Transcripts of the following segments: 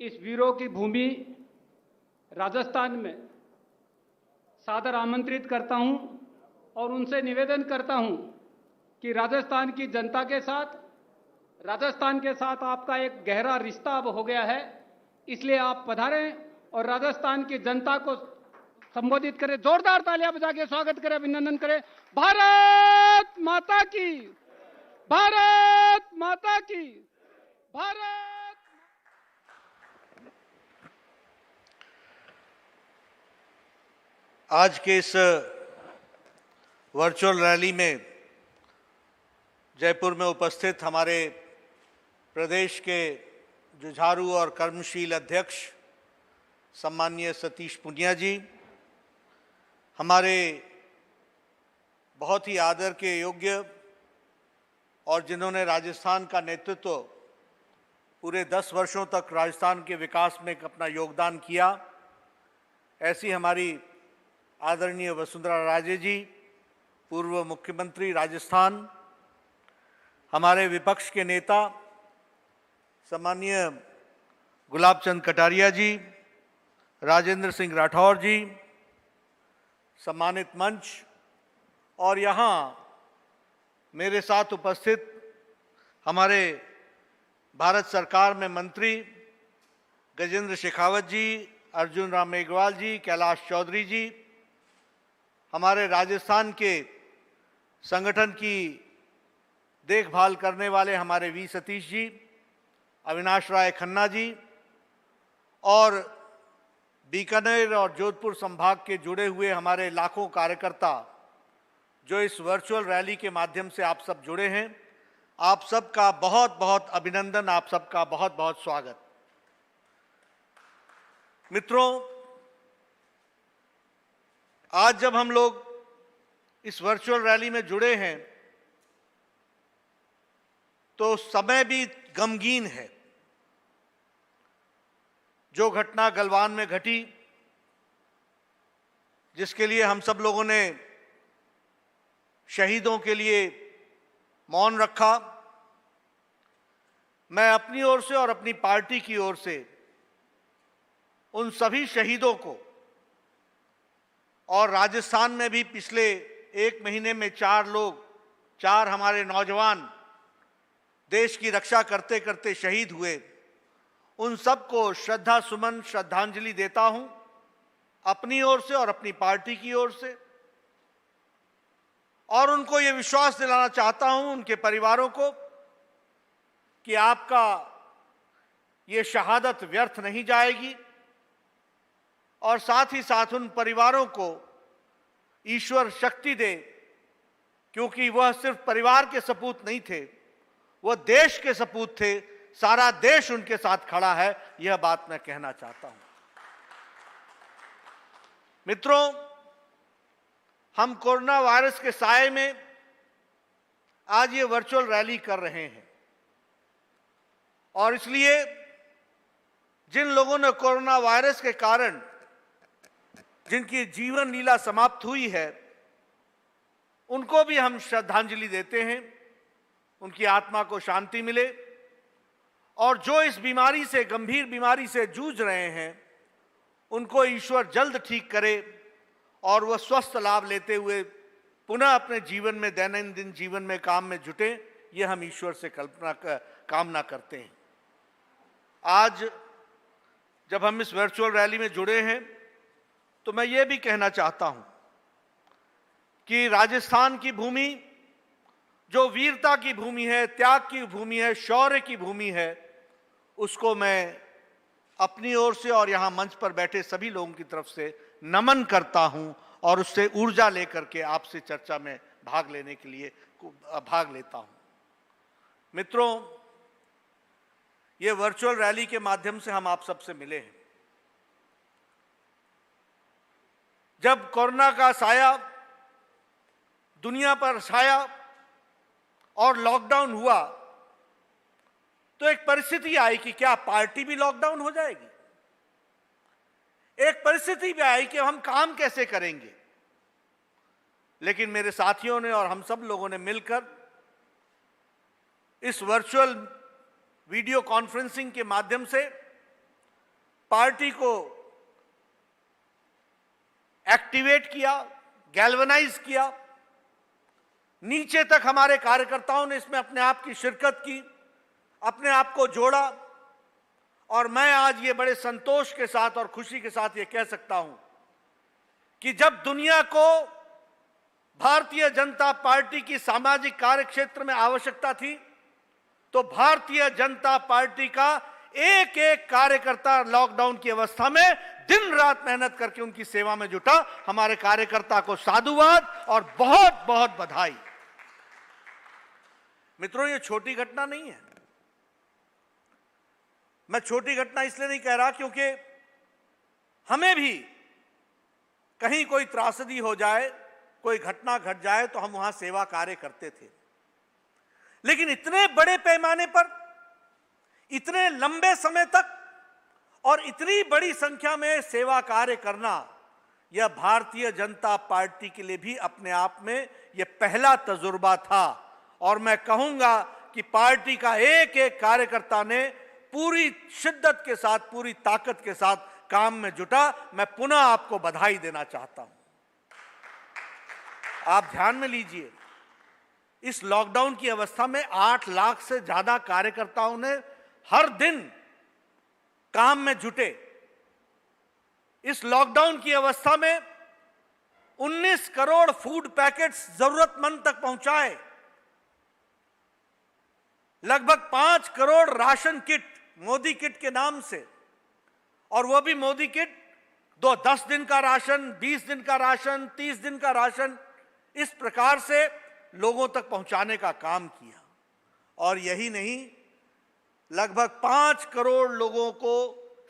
इस वीरों की भूमि राजस्थान में सादर आमंत्रित करता हूं और उनसे निवेदन करता हूं कि राजस्थान की जनता के साथ, राजस्थान के साथ आपका एक गहरा रिश्ता अब हो गया है, इसलिए आप पधारें और राजस्थान की जनता को संबोधित करें। जोरदार तालियां बजा के स्वागत करें, अभिनंदन करें। भारत माता की, भारत माता की, भारत। आज के इस वर्चुअल रैली में जयपुर में उपस्थित हमारे प्रदेश के जुझारू और कर्मशील अध्यक्ष सम्माननीय सतीश पुनिया जी, हमारे बहुत ही आदर के योग्य और जिन्होंने राजस्थान का नेतृत्व पूरे 10 वर्षों तक राजस्थान के विकास में अपना योगदान किया, ऐसी हमारी आदरणीय वसुंधरा राजे जी, पूर्व मुख्यमंत्री राजस्थान, हमारे विपक्ष के नेता सम्माननीय गुलाब चंद कटारिया जी, राजेंद्र सिंह राठौर जी, सम्मानित मंच और यहाँ मेरे साथ उपस्थित हमारे भारत सरकार में मंत्री गजेंद्र शेखावत जी, अर्जुन राम मेघवाल जी, कैलाश चौधरी जी, हमारे राजस्थान के संगठन की देखभाल करने वाले हमारे वी सतीश जी, अविनाश राय खन्ना जी और बीकानेर और जोधपुर संभाग के जुड़े हुए हमारे लाखों कार्यकर्ता जो इस वर्चुअल रैली के माध्यम से आप सब जुड़े हैं, आप सबका बहुत बहुत अभिनंदन, आप सबका बहुत बहुत स्वागत। मित्रों, आज जब हम लोग इस वर्चुअल रैली में जुड़े हैं तो समय भी गमगीन है। जो घटना गलवान में घटी, जिसके लिए हम सब लोगों ने शहीदों के लिए मौन रखा, मैं अपनी ओर से और अपनी पार्टी की ओर से उन सभी शहीदों को और राजस्थान में भी पिछले 1 महीने में 4 हमारे नौजवान देश की रक्षा करते करते शहीद हुए, उन सबको श्रद्धा सुमन श्रद्धांजलि देता हूं अपनी ओर से और अपनी पार्टी की ओर से, और उनको ये विश्वास दिलाना चाहता हूं उनके परिवारों को कि आपका ये शहादत व्यर्थ नहीं जाएगी, और साथ ही साथ उन परिवारों को ईश्वर शक्ति दे, क्योंकि वह सिर्फ परिवार के सपूत नहीं थे, वह देश के सपूत थे। सारा देश उनके साथ खड़ा है, यह बात मैं कहना चाहता हूं। मित्रों, हम कोरोना वायरस के साए में आज ये वर्चुअल रैली कर रहे हैं, और इसलिए जिन लोगों ने कोरोना वायरस के कारण जिनकी जीवन लीला समाप्त हुई है, उनको भी हम श्रद्धांजलि देते हैं, उनकी आत्मा को शांति मिले, और जो इस बीमारी से, गंभीर बीमारी से जूझ रहे हैं, उनको ईश्वर जल्द ठीक करे और वह स्वस्थ लाभ लेते हुए पुनः अपने जीवन में, दैनंदिन जीवन में काम में जुटे, यह हम ईश्वर से कामना करते हैं। आज जब हम इस वर्चुअल रैली में जुड़े हैं तो मैं ये भी कहना चाहता हूं कि राजस्थान की भूमि जो वीरता की भूमि है, त्याग की भूमि है, शौर्य की भूमि है, उसको मैं अपनी ओर से और यहां मंच पर बैठे सभी लोगों की तरफ से नमन करता हूं और उससे ऊर्जा लेकर के आपसे चर्चा में भाग लेने के लिए भाग लेता हूं। मित्रों, ये वर्चुअल रैली के माध्यम से हम आप सबसे मिले हैं। जब कोरोना का साया दुनिया पर छाया और लॉकडाउन हुआ तो एक परिस्थिति आई कि क्या पार्टी भी लॉकडाउन हो जाएगी। एक परिस्थिति भी आई कि हम काम कैसे करेंगे। लेकिन मेरे साथियों ने और हम सब लोगों ने मिलकर इस वर्चुअल वीडियो कॉन्फ्रेंसिंग के माध्यम से पार्टी को एक्टिवेट किया, गैल्वनाइज किया। नीचे तक हमारे कार्यकर्ताओं ने इसमें अपने आप की शिरकत की, अपने आप को जोड़ा। और मैं आज ये बड़े संतोष के साथ और खुशी के साथ ये कह सकता हूं कि जब दुनिया को भारतीय जनता पार्टी की सामाजिक कार्य क्षेत्र में आवश्यकता थी, तो भारतीय जनता पार्टी का एक एक कार्यकर्ता लॉकडाउन की अवस्था में दिन रात मेहनत करके उनकी सेवा में जुटा। हमारे कार्यकर्ता को साधुवाद और बहुत बहुत बधाई। मित्रों, ये छोटी घटना नहीं है। मैं छोटी घटना इसलिए नहीं कह रहा क्योंकि हमें भी कहीं कोई त्रासदी हो जाए, कोई घटना घट जाए तो हम वहां सेवा कार्य करते थे। लेकिन इतने बड़े पैमाने पर, इतने लंबे समय तक और इतनी बड़ी संख्या में सेवा कार्य करना, यह भारतीय जनता पार्टी के लिए भी अपने आप में यह पहला तजुर्बा था। और मैं कहूंगा कि पार्टी का एक एक कार्यकर्ता ने पूरी शिद्दत के साथ, पूरी ताकत के साथ काम में जुटा। मैं पुनः आपको बधाई देना चाहता हूं। आप ध्यान में लीजिए, इस लॉकडाउन की अवस्था में 8 लाख से ज्यादा कार्यकर्ताओं ने हर दिन काम में जुटे। इस लॉकडाउन की अवस्था में 19 करोड़ फूड पैकेट्स जरूरतमंद तक पहुंचाए। लगभग 5 crore ration kit Modi kit के नाम से, और वह भी मोदी किट 10 दिन का राशन, 20 दिन का राशन, 30 दिन का राशन, इस प्रकार से लोगों तक पहुंचाने का काम किया। और यही नहीं, लगभग 5 करोड़ लोगों को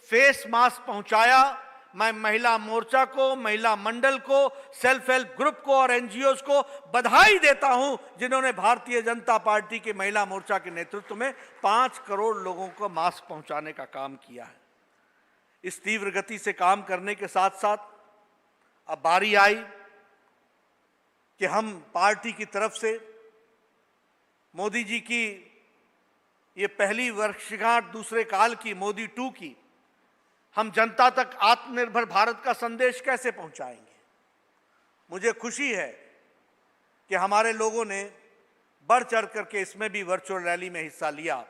फेस मास्क पहुंचाया। मैं महिला मोर्चा को, महिला मंडल को, सेल्फ हेल्प ग्रुप को और एनजीओज को बधाई देता हूं, जिन्होंने भारतीय जनता पार्टी के महिला मोर्चा के नेतृत्व में 5 करोड़ लोगों को मास्क पहुंचाने का काम किया है। इस तीव्र गति से काम करने के साथ साथ अब बारी आई कि हम पार्टी की तरफ से मोदी जी की ये पहली वर्षगांठ दूसरे काल की, मोदी 2 की, हम जनता तक आत्मनिर्भर भारत का संदेश कैसे पहुंचाएंगे। मुझे खुशी है कि हमारे लोगों ने बढ़ चढ़ करके इसमें भी वर्चुअल रैली में हिस्सा लिया।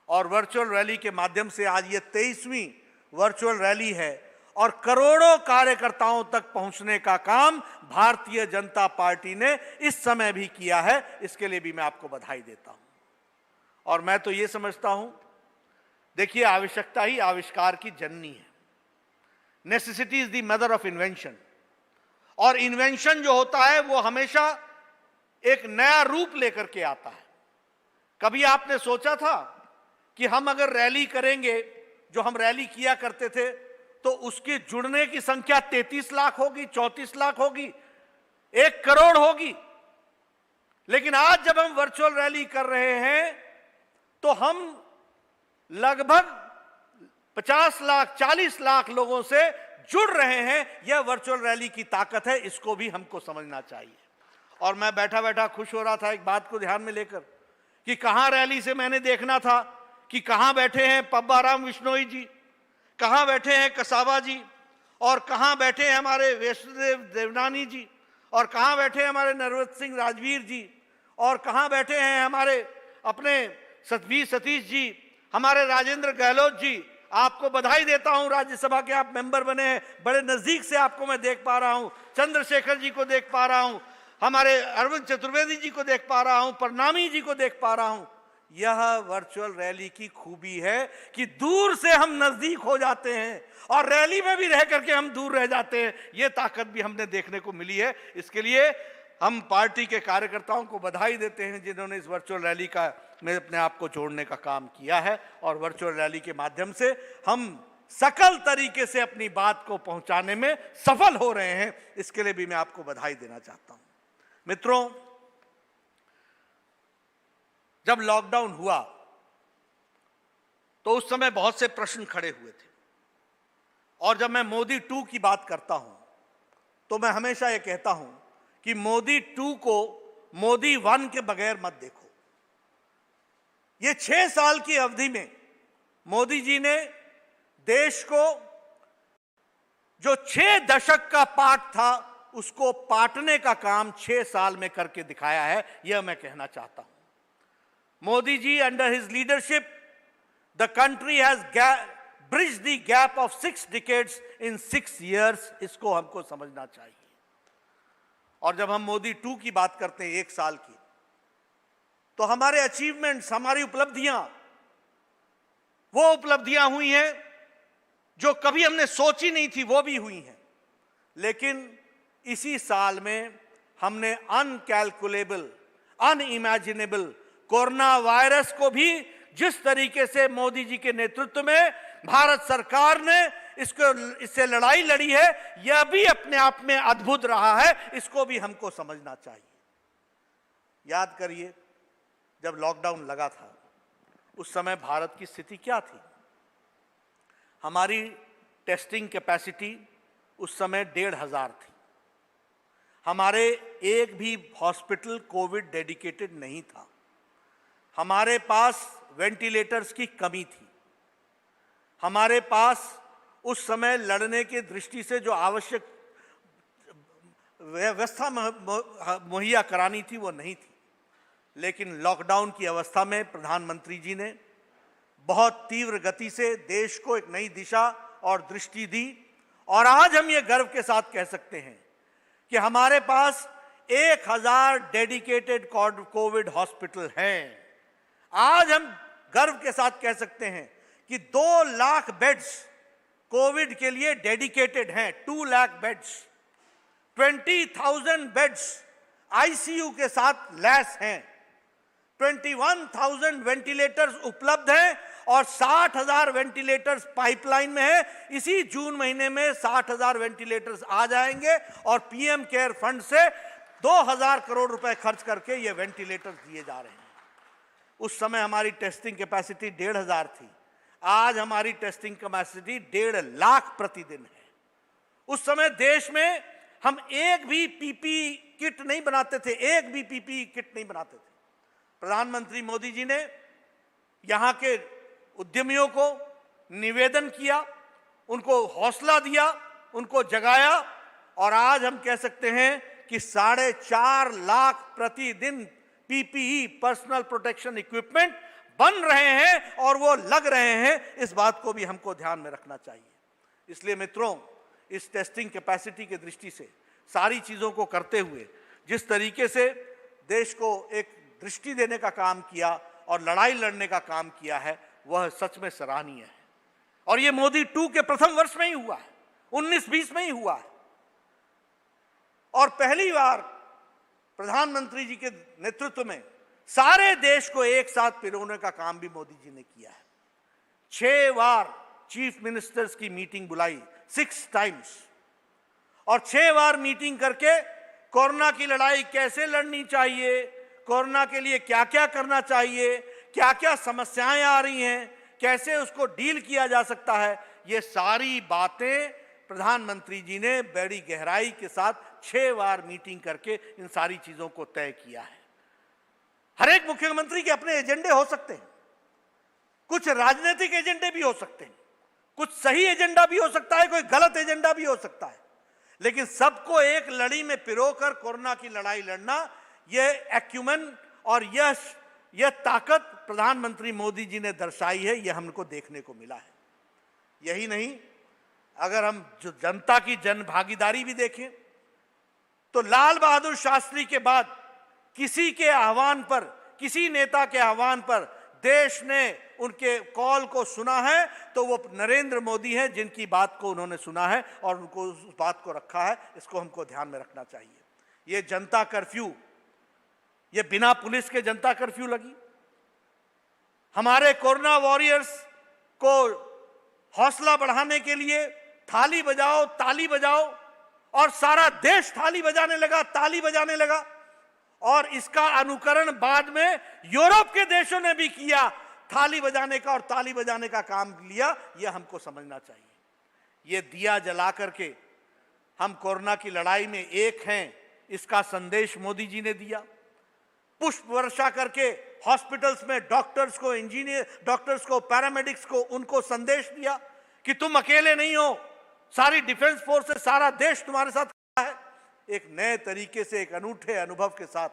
और वर्चुअल रैली के माध्यम से आज ये 23वीं वर्चुअल रैली है और करोड़ों कार्यकर्ताओं तक पहुंचने का काम भारतीय जनता पार्टी ने इस समय भी किया है। इसके लिए भी मैं आपको बधाई देता हूं। और मैं तो ये समझता हूं, देखिए, आवश्यकता ही आविष्कार की जननी है। Necessity is the mother of invention. और इन्वेंशन जो होता है वो हमेशा एक नया रूप लेकर के आता है। कभी आपने सोचा था कि हम अगर रैली करेंगे, जो हम रैली किया करते थे, तो उसके जुड़ने की संख्या 33 लाख होगी, 34 लाख होगी, 1 करोड़ होगी। लेकिन आज जब हम वर्चुअल रैली कर रहे हैं तो हम लगभग 50 लाख, 40 लाख लोगों से जुड़ रहे हैं। यह वर्चुअल रैली की ताकत है, इसको भी हमको समझना चाहिए। और मैं बैठा बैठा खुश हो रहा था एक बात को ध्यान में लेकर कि कहां रैली से मैंने देखना था कि कहां बैठे हैं पब्बाराम विश्नोई जी, कहां बैठे हैं कसाबा जी, और कहां बैठे हैं हमारे वैष्णोदेव देवनानी जी, और कहां बैठे हैं हमारे नरवत सिंह राजवीर जी, और कहां बैठे हैं हमारे अपने सतवीर सतीश जी, हमारे राजेंद्र गहलोत जी। आपको बधाई देता हूं, राज्यसभा के आप मेंबर बने हैं, बड़े नजदीक से आपको मैं देख पा रहा हूं। चंद्रशेखर जी को देख पा रहा हूं, हमारे अरविंद चतुर्वेदी जी को देख पा रहा हूं, प्रणामी जी को देख पा रहा हूं। यह वर्चुअल रैली की खूबी है कि दूर से हम नजदीक हो जाते हैं और रैली में भी रह करके हम दूर रह जाते हैं। यह ताकत भी हमने देखने को मिली है। इसके लिए हम पार्टी के कार्यकर्ताओं को बधाई देते हैं, जिन्होंने इस वर्चुअल रैली का में अपने आप को जोड़ने का काम किया है। और वर्चुअल रैली के माध्यम से हम सकल तरीके से अपनी बात को पहुंचाने में सफल हो रहे हैं। इसके लिए भी मैं आपको बधाई देना चाहता हूं। मित्रों, जब लॉकडाउन हुआ तो उस समय बहुत से प्रश्न खड़े हुए थे। और जब मैं मोदी 2 की बात करता हूं तो मैं हमेशा यह कहता हूं कि मोदी 2 को मोदी 1 के बगैर मत देखो। ये 6 साल की अवधि में मोदी जी ने देश को जो 6 दशक का पाठ था उसको पाटने का काम 6 साल में करके दिखाया है, यह मैं कहना चाहता हूं। Modi ji, under his leadership the country has bridge the gap of 6 decades in 6 years। इसको हमको समझना चाहिए। और जब हम मोदी 2 की बात करते हैं 1 साल की, तो हमारे अचीवमेंट्स, हमारी उपलब्धियां, वो उपलब्धियां हुई हैं जो कभी हमने सोची नहीं थी, वो भी हुई हैं। लेकिन इसी साल में हमने अनकैलकुलेबल, अनइमेजिनेबल कोरोना वायरस को भी जिस तरीके से मोदी जी के नेतृत्व में भारत सरकार ने इससे लड़ाई लड़ी है, यह भी अपने आप में अद्भुत रहा है। इसको भी हमको समझना चाहिए। याद करिए, जब लॉकडाउन लगा था उस समय भारत की स्थिति क्या थी? हमारी टेस्टिंग कैपेसिटी उस समय 1,500 थी। हमारे एक भी हॉस्पिटल कोविड डेडिकेटेड नहीं था। हमारे पास वेंटिलेटर्स की कमी थी। हमारे पास उस समय लड़ने की दृष्टि से जो आवश्यक व्यवस्था मुहैया करानी थी वो नहीं थी। लेकिन लॉकडाउन की अवस्था में प्रधानमंत्री जी ने बहुत तीव्र गति से देश को एक नई दिशा और दृष्टि दी। और आज हम ये गर्व के साथ कह सकते हैं कि हमारे पास 1000 डेडिकेटेड कोविड हॉस्पिटल हैं। आज हम गर्व के साथ कह सकते हैं कि 2 लाख बेड्स कोविड के लिए डेडिकेटेड हैं। 2 लाख बेड्स, 20,000 बेड्स आईसीयू के साथ लैस हैं, 21,000 वेंटिलेटर्स उपलब्ध हैं और 60,000 वेंटिलेटर्स पाइपलाइन में है। इसी जून महीने में 60,000 वेंटिलेटर्स आ जाएंगे और पीएम केयर फंड से 2,000 करोड़ रुपए खर्च करके ये वेंटिलेटर्स दिए जा रहे हैं। उस समय हमारी टेस्टिंग कैपेसिटी 1,500 थी। आज हमारी टेस्टिंग कैपेसिटी 1.5 लाख प्रतिदिन है। उस समय देश में हम एक भी पीपीई किट नहीं बनाते थे, एक भी पीपीई किट नहीं बनाते थे। प्रधानमंत्री मोदी जी ने यहां के उद्यमियों को निवेदन किया, उनको हौसला दिया, उनको जगाया और आज हम कह सकते हैं कि 4.5 लाख प्रतिदिन पीपीई, पर्सनल प्रोटेक्शन इक्विपमेंट बन रहे हैं और वो लग रहे हैं। इस बात को भी हमको ध्यान में रखना चाहिए। इसलिए मित्रों, इस टेस्टिंग कैपेसिटी की दृष्टि से सारी चीजों को करते हुए जिस तरीके से देश को एक दृष्टि देने का काम किया और लड़ाई लड़ने का काम किया है, वह सच में सराहनीय है। और यह मोदी 2 के प्रथम वर्ष में ही हुआ है, 19-20 में ही हुआ है। और पहली बार प्रधानमंत्री जी के नेतृत्व में सारे देश को एक साथ पिरोने का काम भी मोदी जी ने किया है। 6 बार चीफ मिनिस्टर्स की मीटिंग बुलाई, 6 टाइम्स, और 6 बार मीटिंग करके कोरोना की लड़ाई कैसे लड़नी चाहिए, कोरोना के लिए क्या क्या करना चाहिए, क्या क्या समस्याएं आ रही हैं, कैसे उसको डील किया जा सकता है, ये सारी बातें प्रधानमंत्री जी ने बड़ी गहराई के साथ 6 बार मीटिंग करके इन सारी चीजों को तय किया है। हर एक मुख्यमंत्री के अपने एजेंडे हो सकते हैं, कुछ राजनीतिक एजेंडे भी हो सकते हैं, कुछ सही एजेंडा भी हो सकता है, कोई गलत एजेंडा भी हो सकता है, लेकिन सबको एक लड़ी में पिरोकर कोरोना की लड़ाई लड़ना, यह एक्यूमेन और यह ताकत प्रधानमंत्री मोदी जी ने दर्शाई है, यह हमको देखने को मिला है। यही नहीं, अगर हम जो जनता की जन भागीदारी भी देखें तो लाल बहादुर शास्त्री के बाद किसी के आह्वान पर, किसी नेता के आह्वान पर देश ने उनके कॉल को सुना है तो वो नरेंद्र मोदी हैं, जिनकी बात को उन्होंने सुना है और उनको उस बात को रखा है। इसको हमको ध्यान में रखना चाहिए। ये जनता कर्फ्यू, ये बिना पुलिस के जनता कर्फ्यू लगी, हमारे कोरोना वॉरियर्स को हौसला बढ़ाने के लिए थाली बजाओ, ताली बजाओ, और सारा देश थाली बजाने लगा, ताली बजाने लगा। और इसका अनुकरण बाद में यूरोप के देशों ने भी किया, थाली बजाने का और ताली बजाने का काम लिया। यह हमको समझना चाहिए। यह दिया जला करके हम कोरोना की लड़ाई में एक हैं, इसका संदेश मोदी जी ने दिया। पुष्प वर्षा करके हॉस्पिटल्स में डॉक्टर्स को, इंजीनियर डॉक्टर्स को, पैरामेडिक्स को, उनको संदेश दिया कि तुम अकेले नहीं हो, सारी डिफेंस फोर्सेस, सारा देश तुम्हारे साथ खड़ा है। एक नए तरीके से, एक अनूठे अनुभव के साथ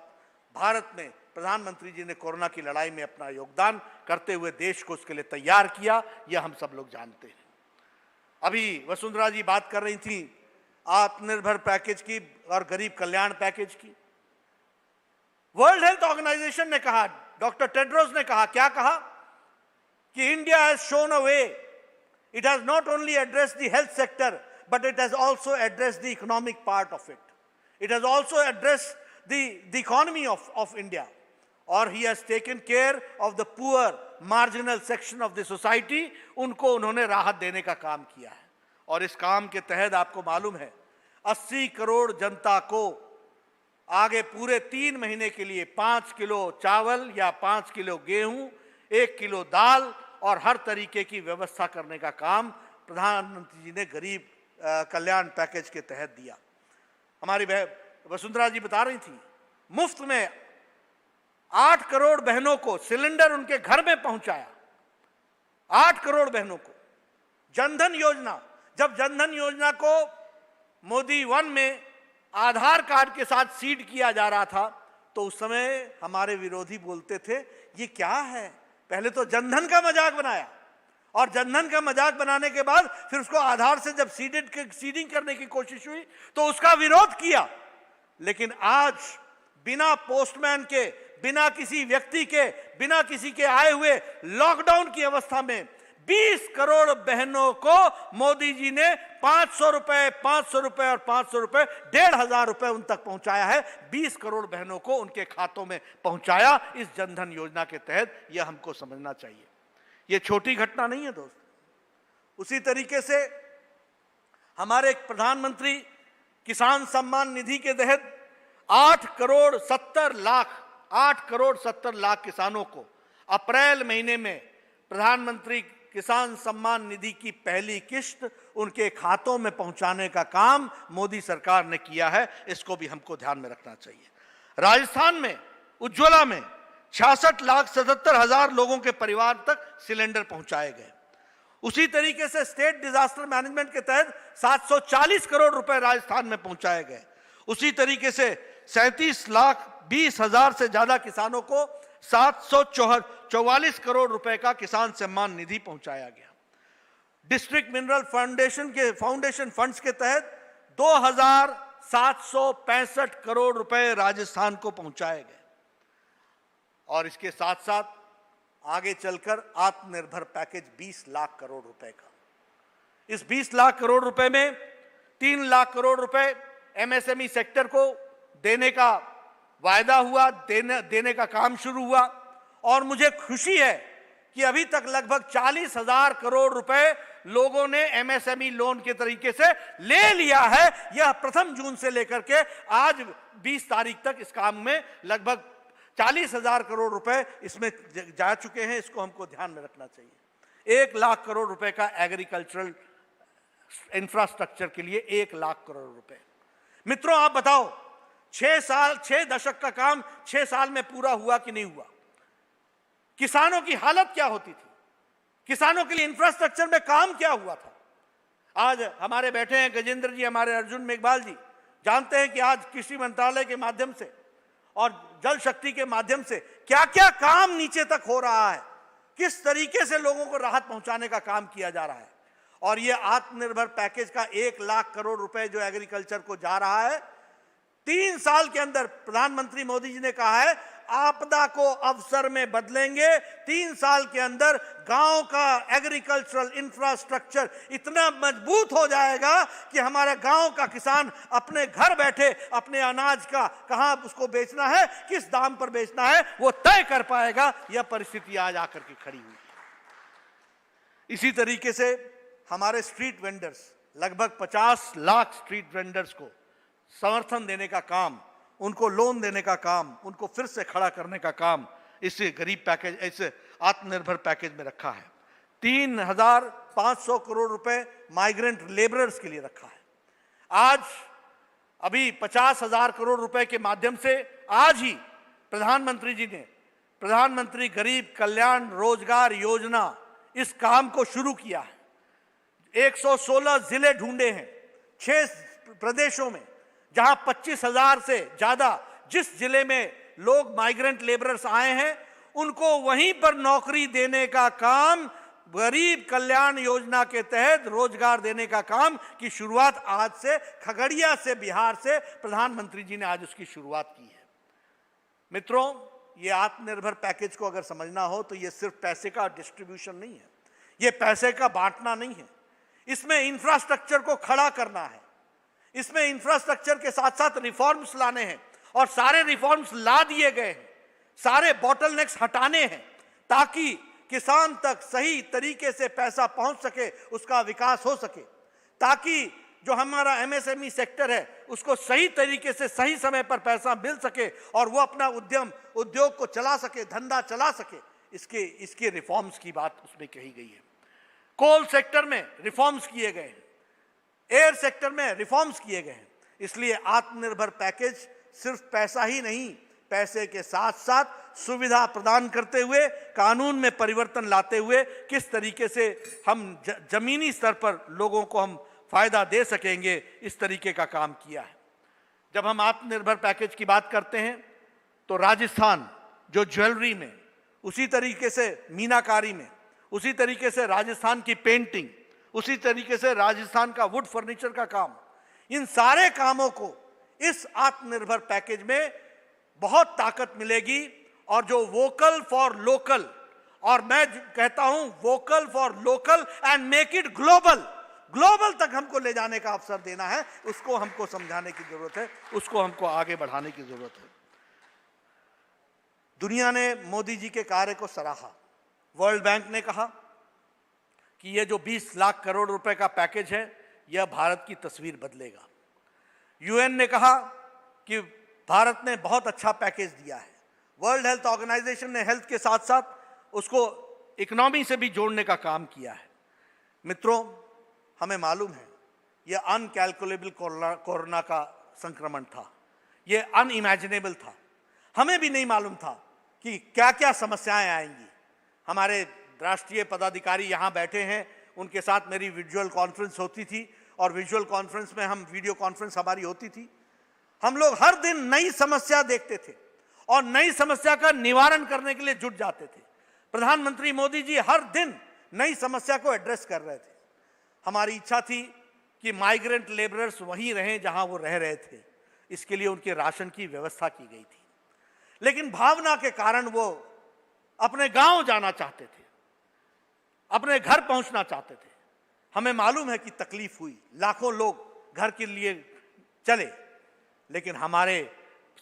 भारत में प्रधानमंत्री जी ने कोरोना की लड़ाई में अपना योगदान करते हुए देश को उसके लिए तैयार किया, यह हम सब लोग जानते हैं। अभी वसुंधरा जी बात कर रही थी आत्मनिर्भर पैकेज की और गरीब कल्याण पैकेज की। वर्ल्ड हेल्थ ऑर्गेनाइजेशन ने कहा, डॉक्टर टेड्रोस ने कहा, क्या कहा कि India has shown a way, it has not only addressed the health sector but it has also addressed the economic part of it, it has also addressed the economy of India, और he has taken care of the poor marginal section of the society, उनको उन्होंने राहत देने का काम किया है। और इस काम के तहत आपको मालूम है 80 करोड़ जनता को आगे पूरे 3 महीने के लिए 5 किलो चावल या 5 किलो गेहूं, 1 किलो दाल और हर तरीके की व्यवस्था करने का काम प्रधानमंत्री जी ने गरीब कल्याण पैकेज के तहत दिया। हमारी वसुंधरा जी बता रही थी, मुफ्त में 8 करोड़ बहनों को सिलेंडर उनके घर में पहुंचाया, 8 करोड़ बहनों को। जनधन योजना, जब जनधन योजना को मोदी 1 में आधार कार्ड के साथ सीड किया जा रहा था, तो उस समय हमारे विरोधी बोलते थे ये क्या है, पहले तो जनधन का मजाक बनाया और जनधन का मजाक बनाने के बाद फिर उसको आधार से जब सीडिंग करने की कोशिश हुई तो उसका विरोध किया। लेकिन आज बिना पोस्टमैन के, बिना किसी व्यक्ति के, बिना किसी के आए हुए लॉकडाउन की अवस्था में 20 करोड़ बहनों को मोदी जी ने 500 रुपए, 500 रुपए और 500 रुपए, 1500 रुपए उन तक पहुंचाया है। 20 करोड़ बहनों को उनके खातों में पहुंचाया इस जनधन योजना के तहत। यह हमको समझना चाहिए, यह छोटी घटना नहीं है दोस्त। उसी तरीके से हमारे प्रधानमंत्री किसान सम्मान निधि के तहत 8 करोड़ 70 लाख किसानों को अप्रैल महीने में प्रधानमंत्री किसान सम्मान निधि की पहली किस्त उनके खातों में पहुंचाने का काम मोदी सरकार ने किया है। इसको भी हमको ध्यान में रखना चाहिए। राजस्थान में उज्ज्वला में 66,77,000 लोगों के परिवार तक सिलेंडर पहुंचाए गए। उसी तरीके से स्टेट डिजास्टर मैनेजमेंट के तहत 740 करोड़ रुपए राजस्थान में पहुंचाए गए। उसी तरीके से 37,20,000 से ज्यादा किसानों को 744 करोड़ रुपए का किसान सम्मान निधि पहुंचाया गया। डिस्ट्रिक्ट मिनरल फाउंडेशन फंड्स के तहत 2,765 करोड़ रुपए राजस्थान को पहुंचाए गए। और इसके साथ साथ आगे चलकर आत्मनिर्भर पैकेज 20 लाख करोड़ रुपए का, इस 20 लाख करोड़ रुपए में 3 लाख करोड़ रुपए एमएसएमई सेक्टर को देने का वायदा हुआ, देने का काम शुरू हुआ। और मुझे खुशी है कि अभी तक लगभग 40,000 करोड़ रुपए लोगों ने एमएसएमई लोन के तरीके से ले लिया है। यह प्रथम जून से लेकर के आज 20 तारीख तक इस काम में लगभग 40,000 करोड़ रुपए इसमें जा चुके हैं। इसको हमको ध्यान में रखना चाहिए। 1 लाख करोड़ रुपए का एग्रीकल्चरल इंफ्रास्ट्रक्चर के लिए 1 लाख करोड़ रुपए। मित्रों, आप बताओ 6 दशक का काम 6 साल में पूरा हुआ कि नहीं हुआ? किसानों की हालत क्या होती थी? किसानों के लिए इंफ्रास्ट्रक्चर में काम क्या हुआ था? आज हमारे बैठे हैं गजेंद्र जी, हमारे अर्जुन मेघवाल जी, जानते हैं कि आज कृषि मंत्रालय के माध्यम से और जल शक्ति के माध्यम से क्या क्या काम नीचे तक हो रहा है, किस तरीके से लोगों को राहत पहुंचाने का काम किया जा रहा है। और ये आत्मनिर्भर पैकेज का 1 लाख करोड़ रुपए जो एग्रीकल्चर को जा रहा है, 3 साल के अंदर प्रधानमंत्री मोदी जी ने कहा है आपदा को अवसर में बदलेंगे। 3 साल के अंदर गांव का एग्रीकल्चरल इंफ्रास्ट्रक्चर इतना मजबूत हो जाएगा कि हमारा गांव का किसान अपने घर बैठे अपने अनाज का कहां उसको बेचना है, किस दाम पर बेचना है, वो तय कर पाएगा। यह परिस्थिति आज आकर के खड़ी हुई है। इसी तरीके से हमारे स्ट्रीट वेंडर्स, लगभग 50 लाख स्ट्रीट वेंडर्स को समर्थन देने का काम, उनको लोन देने का काम, उनको फिर से खड़ा करने का काम इसे गरीब पैकेज, इसे आत्मनिर्भर पैकेज में रखा है। 3,500 करोड़ रुपए माइग्रेंट लेबरर्स के लिए रखा है। आज अभी 50,000 करोड़ रुपए के माध्यम से आज ही प्रधानमंत्री जी ने प्रधानमंत्री गरीब कल्याण रोजगार योजना इस काम को शुरू किया है। 116 जिले ढूंढे हैं 6 प्रदेशों में, जहां 25,000 से ज्यादा जिस जिले में लोग माइग्रेंट लेबरर्स आए हैं उनको वहीं पर नौकरी देने का काम, गरीब कल्याण योजना के तहत रोजगार देने का काम की शुरुआत आज से खगड़िया से, बिहार से प्रधानमंत्री जी ने आज उसकी शुरुआत की है। मित्रों, ये आत्मनिर्भर पैकेज को अगर समझना हो तो ये सिर्फ पैसे का डिस्ट्रीब्यूशन नहीं है, ये पैसे का बांटना नहीं है, इसमें इंफ्रास्ट्रक्चर को खड़ा करना है, इसमें इंफ्रास्ट्रक्चर के साथ साथ रिफॉर्म्स लाने हैं और सारे रिफॉर्म्स ला दिए गए हैं, सारे बॉटलनेक्स हटाने हैं ताकि किसान तक सही तरीके से पैसा पहुंच सके, उसका विकास हो सके, ताकि जो हमारा एमएसएमई सेक्टर है उसको सही तरीके से सही समय पर पैसा मिल सके और वो अपना उद्योग को चला सके, धंधा चला सके। इसके रिफॉर्म्स की बात उसमें कही गई है। कोल सेक्टर में रिफॉर्म्स किए गए हैं, एयर सेक्टर में रिफॉर्म्स किए गए हैं। इसलिए आत्मनिर्भर पैकेज सिर्फ पैसा ही नहीं, पैसे के साथ साथ सुविधा प्रदान करते हुए, कानून में परिवर्तन लाते हुए किस तरीके से हम जमीनी स्तर पर लोगों को हम फायदा दे सकेंगे, इस तरीके का काम किया है। जब हम आत्मनिर्भर पैकेज की बात करते हैं तो राजस्थान जो ज्वेलरी में, उसी तरीके से मीनाकारी में, उसी तरीके से राजस्थान की पेंटिंग, उसी तरीके से राजस्थान का वुड फर्नीचर का काम, इन सारे कामों को इस आत्मनिर्भर पैकेज में बहुत ताकत मिलेगी। और जो वोकल फॉर लोकल, और मैं कहता हूं vocal for local and make it global, global तक हमको ले जाने का अवसर देना है, उसको हमको समझाने की जरूरत है, उसको हमको आगे बढ़ाने की जरूरत है। दुनिया ने मोदी जी के कार्य को सराहा। वर्ल्ड बैंक ने कहा कि यह जो 20 लाख करोड़ रुपए का पैकेज है यह भारत की तस्वीर बदलेगा। यूएन ने कहा कि भारत ने बहुत अच्छा पैकेज दिया है। वर्ल्ड हेल्थ ऑर्गेनाइजेशन ने हेल्थ के साथ साथ उसको इकोनॉमी से भी जोड़ने का काम किया है। मित्रों, हमें मालूम है यह अनकैलकुलेबल कोरोना का संक्रमण था, यह अनइमेजिनेबल था। हमें भी नहीं मालूम था कि क्या क्या समस्याएं आएंगी। हमारे राष्ट्रीय पदाधिकारी यहाँ बैठे हैं, उनके साथ मेरी विजुअल कॉन्फ्रेंस होती थी और विजुअल कॉन्फ्रेंस में हम वीडियो कॉन्फ्रेंस हमारी होती थी। हम लोग हर दिन नई समस्या देखते थे और नई समस्या का निवारण करने के लिए जुट जाते थे। प्रधानमंत्री मोदी जी हर दिन नई समस्या को एड्रेस कर रहे थे। हमारी इच्छा थी कि माइग्रेंट लेबरर्स वहीं रहें जहां वो रह रहे थे, इसके लिए उनके राशन की व्यवस्था की गई थी। लेकिन भावना के कारण वो अपने गांव जाना चाहते थे, अपने घर पहुंचना चाहते थे। हमें मालूम है कि तकलीफ हुई, लाखों लोग घर के लिए चले, लेकिन हमारे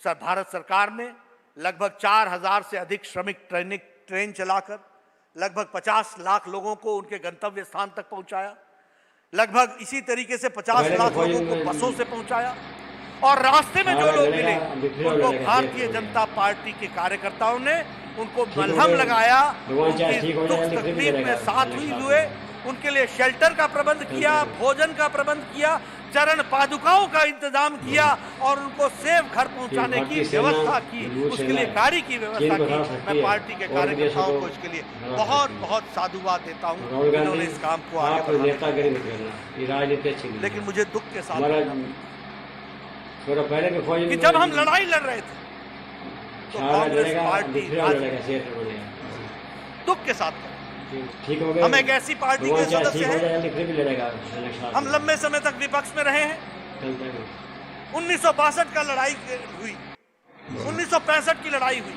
भारत सरकार ने लगभग 4,000 से अधिक श्रमिक ट्रेन चलाकर लगभग 50 लाख लोगों को उनके गंतव्य स्थान तक पहुंचाया। लगभग इसी तरीके से 50 लाख लोगों को बसों से पहुंचाया और रास्ते में जो लोग मिले उनको भारतीय जनता पार्टी के कार्यकर्ताओं ने उनको मलहम लगाया, उनकी दुख तकलीफ में साथ हुए, उनके लिए शेल्टर का प्रबंध किया, भोजन का प्रबंध किया, चरण पादुकाओं का इंतजाम किया और उनको सेफ घर पहुंचाने की व्यवस्था की, उसके लिए गाड़ी की व्यवस्था की। मैं पार्टी के कार्यकर्ताओं को इसके लिए बहुत बहुत साधुवाद देता हूं, इन्होंने इस काम को आगे बढ़ाया। लेकिन मुझे दुख के साथ कि जब हम लड़ाई लड़ रहे थे तो कांग्रेस पार्टी दुख के साथ ठीक हो गया। हम एक ऐसी पार्टी के सदस्य हैं, हम लंबे समय तक विपक्ष में रहे हैं। 1962 का लड़ाई हुई, 1965 की लड़ाई हुई,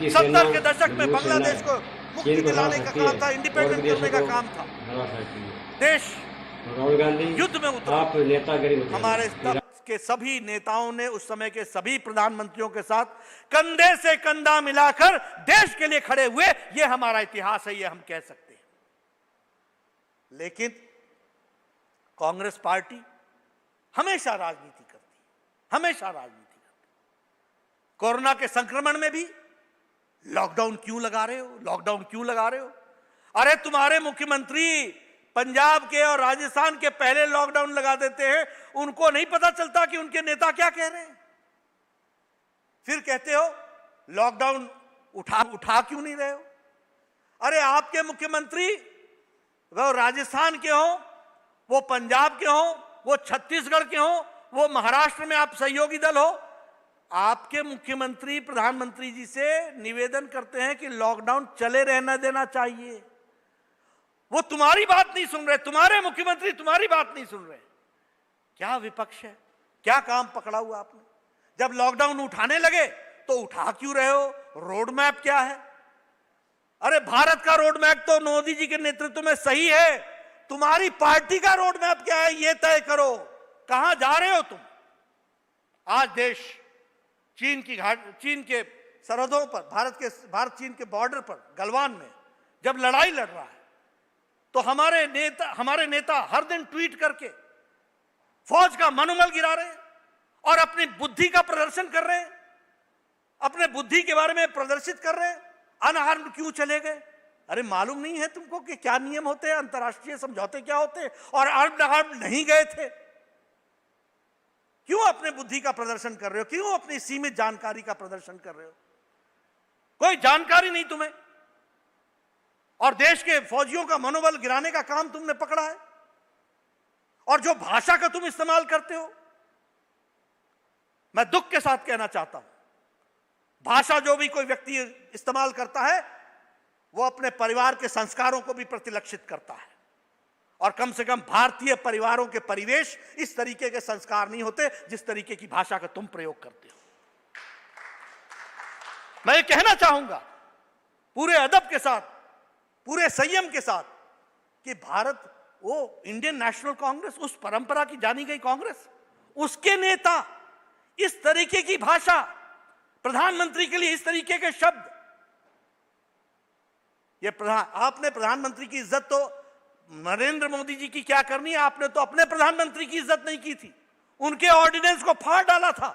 70 के दशक में बांग्लादेश को मुक्ति दिलाने का काम था, इंडिपेंडेंट करने का काम था। देश युद्ध में उतरा। हमारे के सभी नेताओं ने उस समय के सभी प्रधानमंत्रियों के साथ कंधे से कंधा मिलाकर देश के लिए खड़े हुए। यह हमारा इतिहास है, यह हम कह सकते हैं। लेकिन कांग्रेस पार्टी हमेशा राजनीति करती, हमेशा राजनीति करती। कोरोना के संक्रमण में भी लॉकडाउन क्यों लगा रहे हो, लॉकडाउन क्यों लगा रहे हो? अरे तुम्हारे मुख्यमंत्री पंजाब के और राजस्थान के पहले लॉकडाउन लगा देते हैं, उनको नहीं पता चलता कि उनके नेता क्या कह रहे हैं। फिर कहते हो लॉकडाउन उठा क्यों नहीं रहे हो? अरे आपके मुख्यमंत्री वो राजस्थान के हो वो पंजाब के हों, वो छत्तीसगढ़ के हों, वो महाराष्ट्र में आप सहयोगी दल हो, आपके मुख्यमंत्री प्रधानमंत्री जी से निवेदन करते हैं कि लॉकडाउन चले रहना देना चाहिए। वो तुम्हारी बात नहीं सुन रहे, तुम्हारे मुख्यमंत्री तुम्हारी बात नहीं सुन रहे। क्या विपक्ष है, क्या काम पकड़ा हुआ आपने? जब लॉकडाउन उठाने लगे तो उठा क्यों रहे हो? रोड मैप क्या है? अरे भारत का रोड मैप तो मोदी जी के नेतृत्व में सही है, तुम्हारी पार्टी का रोड मैप क्या है ये तय करो। कहां जा रहे हो तुम? आज देश चीन के सरहदों पर, भारत चीन के बॉर्डर पर गलवान में जब लड़ाई लड़ रहा है तो हमारे नेता हर दिन ट्वीट करके फौज का मनोबल गिरा रहे हैं और अपनी बुद्धि का प्रदर्शन कर रहे हैं, अपने बुद्धि के बारे में प्रदर्शित कर रहे हैं। अनआर्म्ड क्यों चले गए? अरे मालूम नहीं है तुमको कि क्या नियम होते हैं, अंतर्राष्ट्रीय समझौते क्या होते हैं? और आर्म्ड नहीं गए थे, क्यों अपने बुद्धि का प्रदर्शन कर रहे हो? क्यों अपनी सीमित जानकारी का प्रदर्शन कर रहे हो? कोई जानकारी नहीं तुम्हें, और देश के फौजियों का मनोबल गिराने का काम तुमने पकड़ा है। और जो भाषा का तुम इस्तेमाल करते हो, मैं दुख के साथ कहना चाहता हूं, भाषा जो भी कोई व्यक्ति इस्तेमाल करता है वो अपने परिवार के संस्कारों को भी प्रतिलक्षित करता है। और कम से कम भारतीय परिवारों के परिवेश इस तरीके के संस्कार नहीं होते जिस तरीके की भाषा का तुम प्रयोग करते हो। मैं ये कहना चाहूंगा पूरे अदब के साथ, पूरे संयम के साथ, कि भारत, वो इंडियन नेशनल कांग्रेस, उस परंपरा की जानी गई कांग्रेस, उसके नेता इस तरीके की भाषा, प्रधानमंत्री के लिए इस तरीके के शब्द, आपने प्रधानमंत्री की इज्जत तो नरेंद्र मोदी जी की क्या करनी है, आपने तो अपने प्रधानमंत्री की इज्जत नहीं की थी, उनके ऑर्डिनेंस को फाड़ डाला था।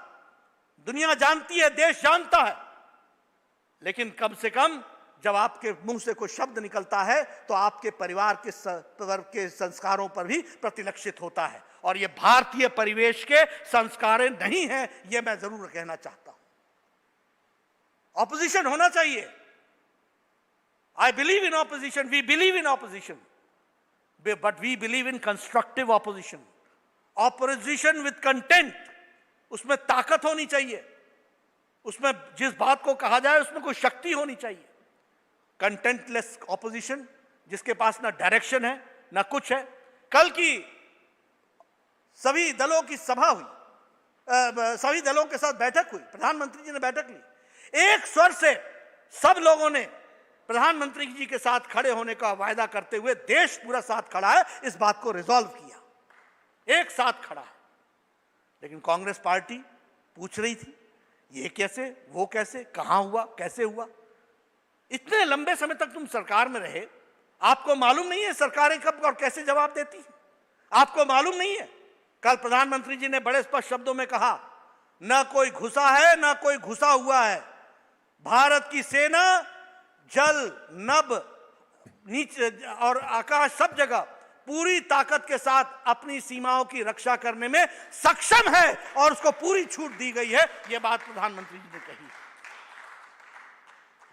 दुनिया जानती है, देश जानता है, लेकिन कम से कम जब आपके मुंह से कोई शब्द निकलता है तो आपके परिवार के संस्कारों पर भी प्रतिलक्षित होता है। और ये भारतीय परिवेश के संस्कार नहीं है, ये मैं जरूर कहना चाहता हूं। ऑपोजिशन होना चाहिए। I believe in opposition, we believe in opposition, but we believe in constructive opposition. Opposition with content, उसमें ताकत होनी चाहिए, उसमें जिस बात को कहा जाए उसमें कोई शक्ति होनी चाहिए। कंटेंटलेस ऑपोजिशन जिसके पास ना डायरेक्शन है ना कुछ है। कल की सभी दलों की सभा हुई, सभी दलों के साथ बैठक हुई, प्रधानमंत्री जी ने बैठक ली, एक स्वर से सब लोगों ने प्रधानमंत्री जी के साथ खड़े होने का वायदा करते हुए, देश पूरा साथ खड़ा है, इस बात को रिजॉल्व किया, एक साथ खड़ा है। लेकिन कांग्रेस पार्टी पूछ रही थी ये कैसे, वो कैसे, कहां हुआ, कैसे हुआ। इतने लंबे समय तक तुम सरकार में रहे, आपको मालूम नहीं है सरकारें कब और कैसे जवाब देती हैं? आपको मालूम नहीं है? कल प्रधानमंत्री जी ने बड़े स्पष्ट शब्दों में कहा, ना कोई घुसा है ना कोई घुसा हुआ है, भारत की सेना जल, नभ, नीचे और आकाश सब जगह पूरी ताकत के साथ अपनी सीमाओं की रक्षा करने में सक्षम है और उसको पूरी छूट दी गई है। यह बात प्रधानमंत्री जी ने कही।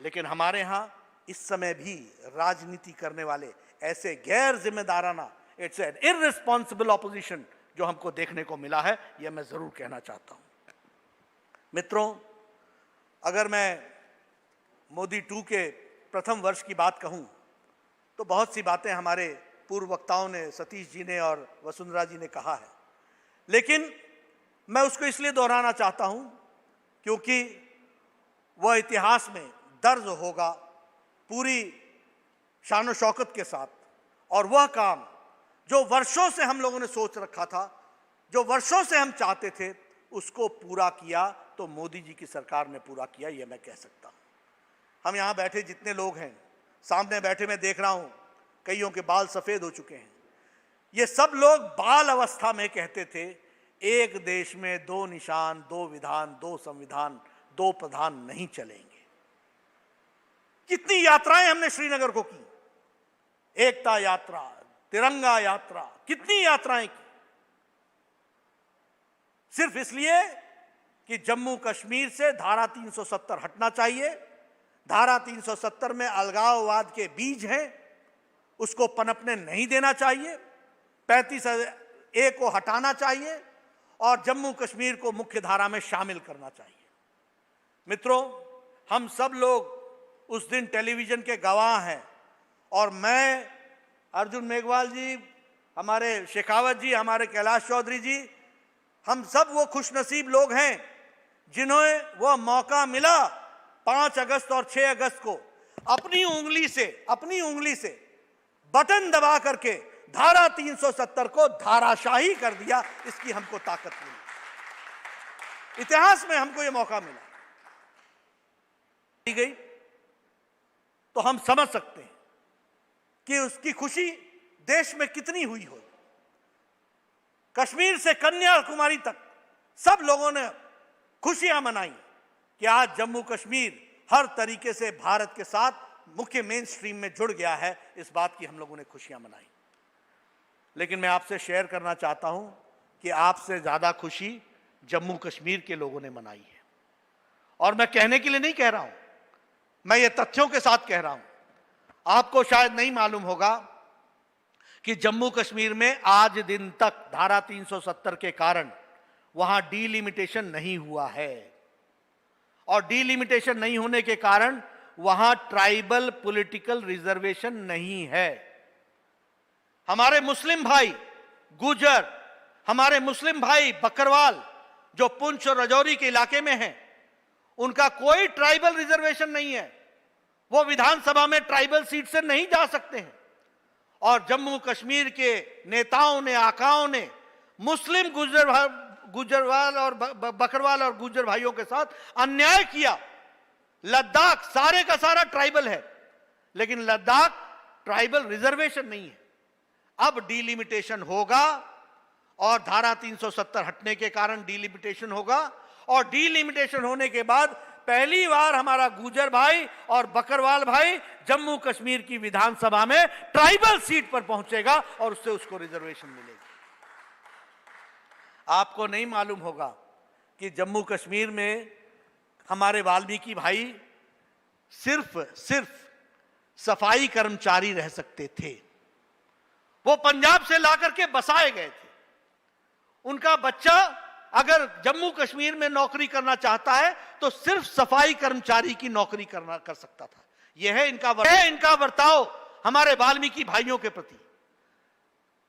लेकिन हमारे यहां इस समय भी राजनीति करने वाले ऐसे गैर जिम्मेदाराना, इट्स एन इररिस्पॉन्सिबल ऑपोजिशन जो हमको देखने को मिला है, यह मैं जरूर कहना चाहता हूं। मित्रों, अगर मैं मोदी 2 के प्रथम वर्ष की बात कहूं तो बहुत सी बातें हमारे पूर्व वक्ताओं ने, सतीश जी ने और वसुंधरा जी ने कहा है, लेकिन मैं उसको इसलिए दोहराना चाहता हूं क्योंकि वह इतिहास में दर्ज होगा पूरी शान शौकत के साथ। और वह काम जो वर्षों से हम लोगों ने सोच रखा था, जो वर्षों से हम चाहते थे, उसको पूरा किया तो मोदी जी की सरकार ने पूरा किया, यह मैं कह सकता हूं। हम यहां बैठे जितने लोग हैं, सामने बैठे मैं देख रहा हूं कईयों के बाल सफेद हो चुके हैं। ये सब लोग बाल अवस्था में कहते थे एक देश में 2 निशान, 2 विधान, 2 संविधान, 2 प्रधान नहीं चलेंगे। कितनी यात्राएं हमने श्रीनगर को की, एकता यात्रा, तिरंगा यात्रा, कितनी यात्राएं की, सिर्फ इसलिए कि जम्मू कश्मीर से धारा 370 हटना चाहिए। धारा 370 में अलगाववाद के बीज हैं, उसको पनपने नहीं देना चाहिए। 35A को हटाना चाहिए और जम्मू कश्मीर को मुख्य धारा में शामिल करना चाहिए। मित्रों, हम सब लोग उस दिन टेलीविजन के गवाह हैं और मैं, अर्जुन मेघवाल जी, हमारे शेखावत जी, हमारे कैलाश चौधरी जी, हम सब वो खुशनसीब लोग हैं जिन्हें वो मौका मिला 5 अगस्त और 6 अगस्त को अपनी उंगली से बटन दबा करके धारा 370 को धाराशाही कर दिया। इसकी हमको ताकत मिली, इतिहास में हमको ये मौका मिला गई, तो हम समझ सकते हैं कि उसकी खुशी देश में कितनी हुई हो। कश्मीर से कन्याकुमारी तक सब लोगों ने खुशियां मनाई कि आज जम्मू कश्मीर हर तरीके से भारत के साथ मुख्य मेन स्ट्रीम में जुड़ गया है। इस बात की हम लोगों ने खुशियां मनाई। लेकिन मैं आपसे शेयर करना चाहता हूं कि आपसे ज्यादा खुशी जम्मू कश्मीर के लोगों ने मनाई है। और मैं कहने के लिए नहीं कह रहा हूं, मैं ये तथ्यों के साथ कह रहा हूं। आपको शायद नहीं मालूम होगा कि जम्मू कश्मीर में आज दिन तक धारा 370 के कारण वहां डीलिमिटेशन नहीं हुआ है, और डीलिमिटेशन नहीं होने के कारण वहां ट्राइबल पॉलिटिकल रिजर्वेशन नहीं है। हमारे मुस्लिम भाई गुजर, हमारे मुस्लिम भाई बकरवाल जो पुंछ और राजौरी के इलाके में हैं, उनका कोई ट्राइबल रिजर्वेशन नहीं है। वो विधानसभा में ट्राइबल सीट से नहीं जा सकते हैं। और जम्मू कश्मीर के नेताओं ने, आकाओं ने मुस्लिम गुजरवाल और बकरवाल और गुजर भाइयों के साथ अन्याय किया। लद्दाख सारे का सारा ट्राइबल है, लेकिन लद्दाख ट्राइबल रिजर्वेशन नहीं है। अब डीलिमिटेशन होगा और धारा 370 हटने के कारण डीलिमिटेशन होगा, और डीलिमिटेशन होने के बाद पहली बार हमारा गुजर भाई और बकरवाल भाई जम्मू कश्मीर की विधानसभा में ट्राइबल सीट पर पहुंचेगा और उससे उसको रिजर्वेशन मिलेगी। आपको नहीं मालूम होगा कि जम्मू कश्मीर में हमारे वाल्मीकि भाई सिर्फ सफाई कर्मचारी रह सकते थे। वो पंजाब से लाकर के बसाए गए थे। उनका बच्चा अगर जम्मू कश्मीर में नौकरी करना चाहता है तो सिर्फ सफाई कर्मचारी की नौकरी कर सकता था। यह है इनका वर्ताव हमारे वाल्मीकि भाइयों के प्रति।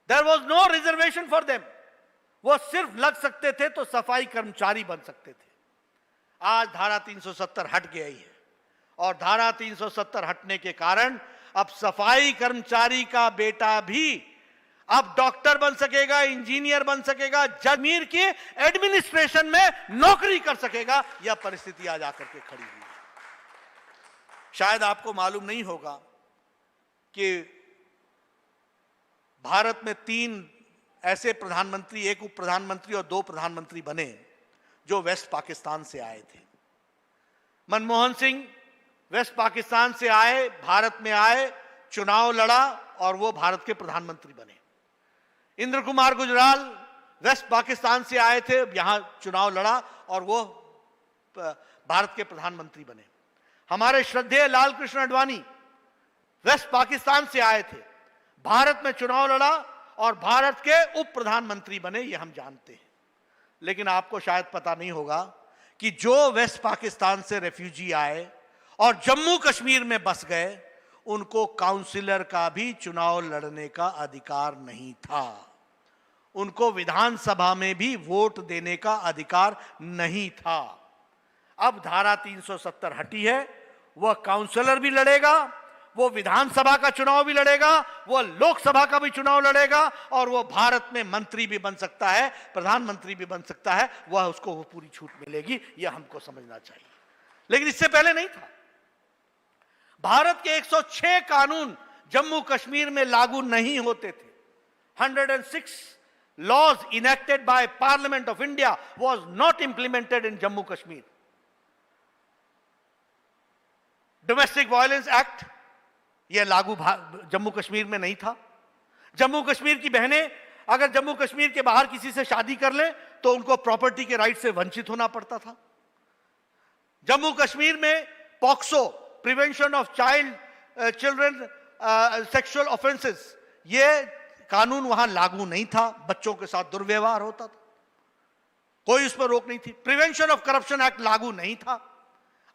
There was no reservation for them. वो सिर्फ लग सकते थे तो सफाई कर्मचारी बन सकते थे। आज धारा 370 हट गई है, और धारा 370 हटने के कारण अब सफाई कर्मचारी का बेटा भी अब डॉक्टर बन सकेगा, इंजीनियर बन सकेगा, जमीर के एडमिनिस्ट्रेशन में नौकरी कर सकेगा। यह परिस्थिति आज आकर के खड़ी हुई है। शायद आपको मालूम नहीं होगा कि भारत में 3 ऐसे प्रधानमंत्री, 1 उप प्रधानमंत्री और 2 प्रधानमंत्री बने जो वेस्ट पाकिस्तान से आए थे। मनमोहन सिंह वेस्ट पाकिस्तान से आए, भारत में आए, चुनाव लड़ा और वो भारत के प्रधानमंत्री बने। इंद्र कुमार गुजराल वेस्ट पाकिस्तान से आए थे, यहां चुनाव लड़ा और वो भारत के प्रधानमंत्री बने। हमारे श्रद्धेय लाल कृष्ण आडवाणी वेस्ट पाकिस्तान से आए थे, भारत में चुनाव लड़ा और भारत के उप प्रधानमंत्री बने, ये हम जानते हैं। लेकिन आपको शायद पता नहीं होगा कि जो वेस्ट पाकिस्तान से रेफ्यूजी आए और जम्मू कश्मीर में बस गए, उनको काउंसिलर का भी चुनाव लड़ने का अधिकार नहीं था। उनको विधानसभा में भी वोट देने का अधिकार नहीं था। अब धारा 370 हटी है, वह काउंसिलर भी लड़ेगा, वो विधानसभा का चुनाव भी लड़ेगा, वो लोकसभा का भी चुनाव लड़ेगा, और वो भारत में मंत्री भी बन सकता है, प्रधानमंत्री भी बन सकता है। वह उसको वो पूरी छूट मिलेगी, यह हमको समझना चाहिए। लेकिन इससे पहले नहीं था। भारत के 106 कानून जम्मू कश्मीर में लागू नहीं होते थे। 106 laws enacted by Parliament of India was not implemented in Jammu Kashmir. Domestic Violence Act यह लागू जम्मू कश्मीर में नहीं था। जम्मू कश्मीर की बहनें अगर जम्मू कश्मीर के बाहर किसी से शादी कर लें तो उनको प्रॉपर्टी के राइट से वंचित होना पड़ता था। जम्मू कश्मीर में POCSO, prevention of children sexual offences, ये कानून वहां लागू नहीं था, बच्चों के साथ दुर्व्यवहार होता था, कोई उस पर रोक नहीं थी। प्रिवेंशन ऑफ करप्शन एक्ट लागू नहीं था।